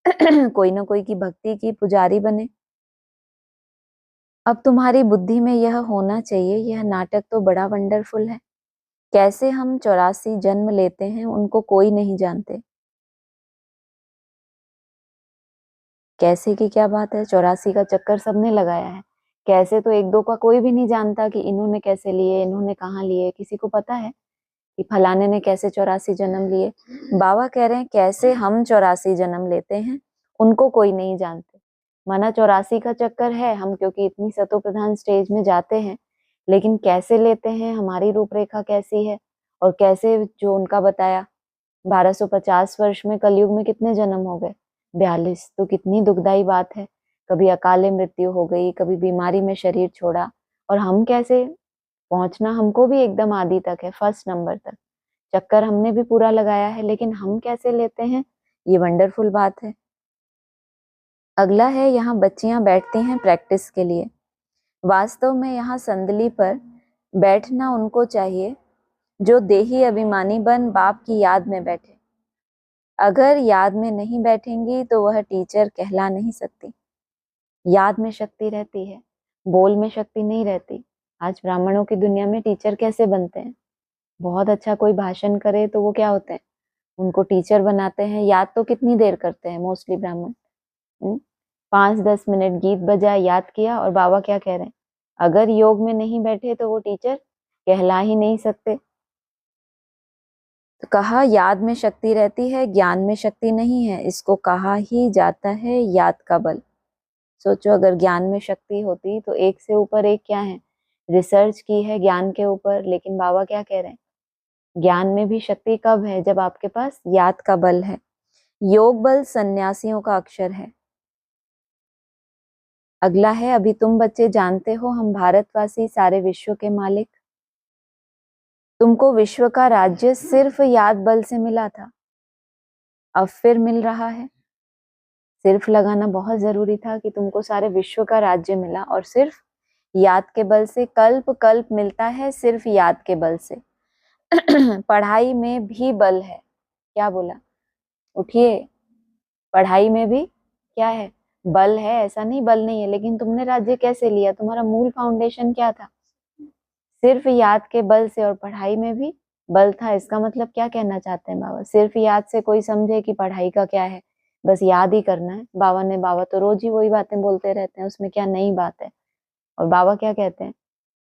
कोई ना कोई की भक्ति की पुजारी बने। अब तुम्हारी बुद्धि में यह होना चाहिए, यह नाटक तो बड़ा वंडरफुल है। कैसे हम 84 जन्म लेते हैं, उनको कोई नहीं जानते। कैसे की क्या बात है? 84 का चक्कर सबने लगाया है। कैसे तो एक दो का कोई भी नहीं जानता कि इन्होंने कैसे लिए, इन्होंने कहाँ लिए। किसी को पता है कि फलाने ने कैसे 84 जन्म लिए? बाबा कह रहे हैं कैसे हम 84 जन्म लेते हैं, उनको कोई नहीं जानते। माना 84 का चक्कर है हम, क्योंकि इतनी सतो प्रधान स्टेज में जाते हैं, लेकिन कैसे लेते हैं, हमारी रूपरेखा कैसी है, और कैसे जो उनका बताया 1250 वर्ष में कलयुग में कितने जन्म हो गए? 42। तो कितनी दुखदाई बात है। कभी अकाले मृत्यु हो गई, कभी बीमारी में शरीर छोड़ा, और हम कैसे पहुंचना हमको भी एकदम आदि तक है, फर्स्ट नंबर तक चक्कर हमने भी पूरा लगाया है, लेकिन हम कैसे लेते हैं, ये वंडरफुल बात है। अगला है, यहाँ बच्चियां बैठती हैं प्रैक्टिस के लिए। वास्तव में यहाँ संदली पर बैठना उनको चाहिए जो देही अभिमानी बन बाप की याद में बैठे। अगर याद में नहीं बैठेंगी तो वह टीचर कहला नहीं सकती। याद में शक्ति रहती है, बोल में शक्ति नहीं रहती। आज ब्राह्मणों की दुनिया में टीचर कैसे बनते हैं? बहुत अच्छा कोई भाषण करे तो वो क्या होते हैं, उनको टीचर बनाते हैं। याद तो कितनी देर करते हैं मोस्टली ब्राह्मण? 5-10 मिनट गीत बजा, याद किया, और बाबा क्या कह रहे हैं? अगर योग में नहीं बैठे तो वो टीचर कहला ही नहीं सकते। तो कहा याद में शक्ति रहती है, ज्ञान में शक्ति नहीं है। इसको कहा ही जाता है याद का बल। सोचो, अगर ज्ञान में शक्ति होती तो एक से ऊपर एक क्या है, रिसर्च की है ज्ञान के ऊपर। लेकिन बाबा क्या कह रहे हैं, ज्ञान में भी शक्ति कब है? जब आपके पास याद का बल है। योग बल सन्यासियों का अक्षर है। अगला है, अभी तुम बच्चे जानते हो हम भारतवासी सारे विश्व के मालिक। तुमको विश्व का राज्य सिर्फ याद बल से मिला था, अब फिर मिल रहा है। सिर्फ लगाना बहुत जरूरी था कि तुमको सारे विश्व का राज्य मिला और सिर्फ याद के बल से। कल्प कल्प मिलता है सिर्फ याद के बल से। पढ़ाई में भी बल है। क्या बोला? उठिए, पढ़ाई में भी क्या है? बल है। ऐसा नहीं बल नहीं है, लेकिन तुमने राज्य कैसे लिया? तुम्हारा मूल फाउंडेशन क्या था? सिर्फ याद के बल से, और पढ़ाई में भी बल था। इसका मतलब क्या कहना चाहते हैं बाबा? सिर्फ याद से कोई समझे कि पढ़ाई का क्या है, बस याद ही करना है। बाबा तो रोज ही वही बातें बोलते रहते हैं, उसमें क्या नई बात है? और बाबा क्या कहते हैं?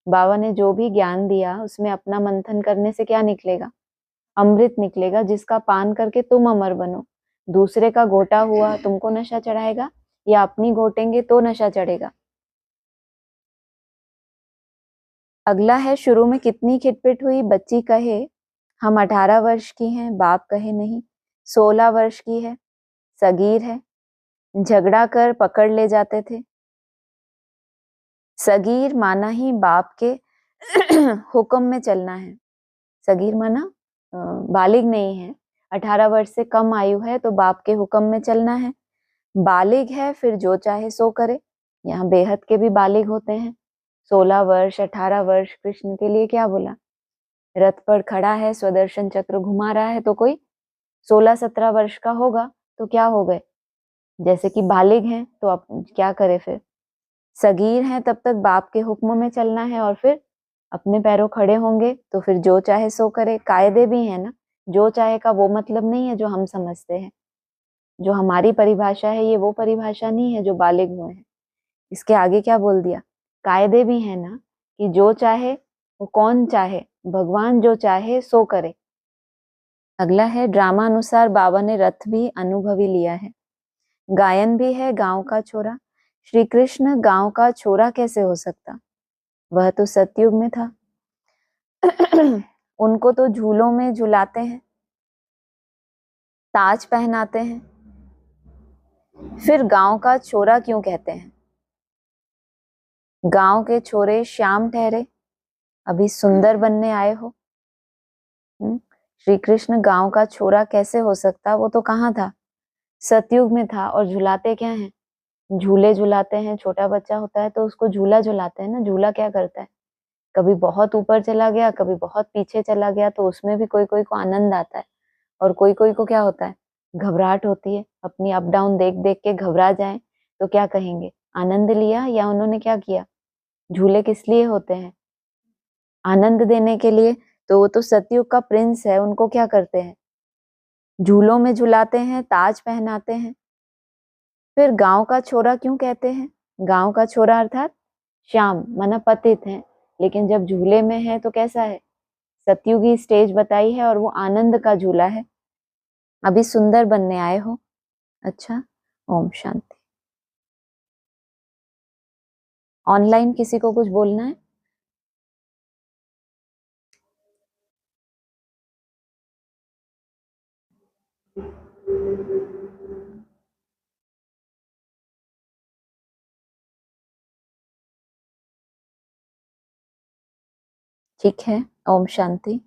बाबा ने जो भी ज्ञान दिया उसमें अपना मंथन करने से क्या निकलेगा? अमृत निकलेगा, जिसका पान करके तुम अमर बनो। दूसरे का घोटा हुआ तुमको नशा चढ़ाएगा, या अपनी घोटेंगे तो नशा चढ़ेगा? अगला है, शुरू में कितनी खिटपिट हुई। बच्ची कहे हम 18 वर्ष की हैं, बाप कहे नहीं 16 वर्ष की है, सगीर है। झगड़ा कर पकड़ ले जाते थे। सगीर माना ही बाप के हुक्म में चलना है। सगीर माना बालिग नहीं है, 18 वर्ष से कम आयु है तो बाप के हुक्म में चलना है। बालिग है फिर जो चाहे सो करे। यहाँ बेहद के भी बालिग होते हैं। 16 वर्ष 18 वर्ष कृष्ण के लिए क्या बोला? रथ पर खड़ा है, स्वदर्शन चक्र घुमा रहा है, तो कोई 16-17 वर्ष का होगा तो क्या हो गए? जैसे कि बालिग हैं तो अब क्या करे फिर? सगीर हैं तब तक बाप के हुक्म में चलना है, और फिर अपने पैरों खड़े होंगे तो फिर जो चाहे सो करे। कायदे भी है ना, जो चाहे का वो मतलब नहीं है जो हम समझते हैं। जो हमारी परिभाषा है ये वो परिभाषा नहीं है जो बालिग हुए हैं। इसके आगे क्या बोल दिया? कायदे भी है ना, कि जो चाहे वो कौन चाहे, भगवान जो चाहे सो करे। अगला है, ड्रामा अनुसार बाबा ने रथ भी अनुभवी लिया है। गायन भी है गांव का छोरा। श्री कृष्ण गांव का छोरा कैसे हो सकता? वह तो सतयुग में था। उनको तो झूलों में झुलाते हैं, ताज पहनाते हैं, फिर गांव का छोरा क्यों कहते हैं? गांव के छोरे श्याम ठहरे, अभी सुंदर बनने आए हो। श्री कृष्ण गांव का छोरा कैसे हो सकता? वो तो कहाँ था? सतयुग में था। और झुलाते क्या है? झूले झुलाते हैं। छोटा बच्चा होता है तो उसको झूला झुलाते हैं ना। झूला क्या करता है? कभी बहुत ऊपर चला गया, कभी बहुत पीछे चला गया, तो उसमें भी कोई कोई को आनंद आता है, और कोई कोई को क्या होता है? घबराहट होती है। अपनी अप डाउन देख देख के घबरा जाए तो क्या कहेंगे? आनंद लिया, या उन्होंने क्या किया? झूले किस लिए होते हैं? आनंद देने के लिए। तो वो तो सतयुग का प्रिंस है, उनको क्या करते हैं? झूलों में झुलाते हैं, ताज पहनाते हैं। फिर गांव का छोरा क्यों कहते हैं? गांव का छोरा अर्थात श्याम माना पतित है, लेकिन जब झूले में है तो कैसा है? सतयुगी स्टेज बताई है और वो आनंद का झूला है। अभी सुंदर बनने आए हो। अच्छा, ओम शांति। ऑनलाइन किसी को कुछ बोलना है? ठीक है, ओम शांति।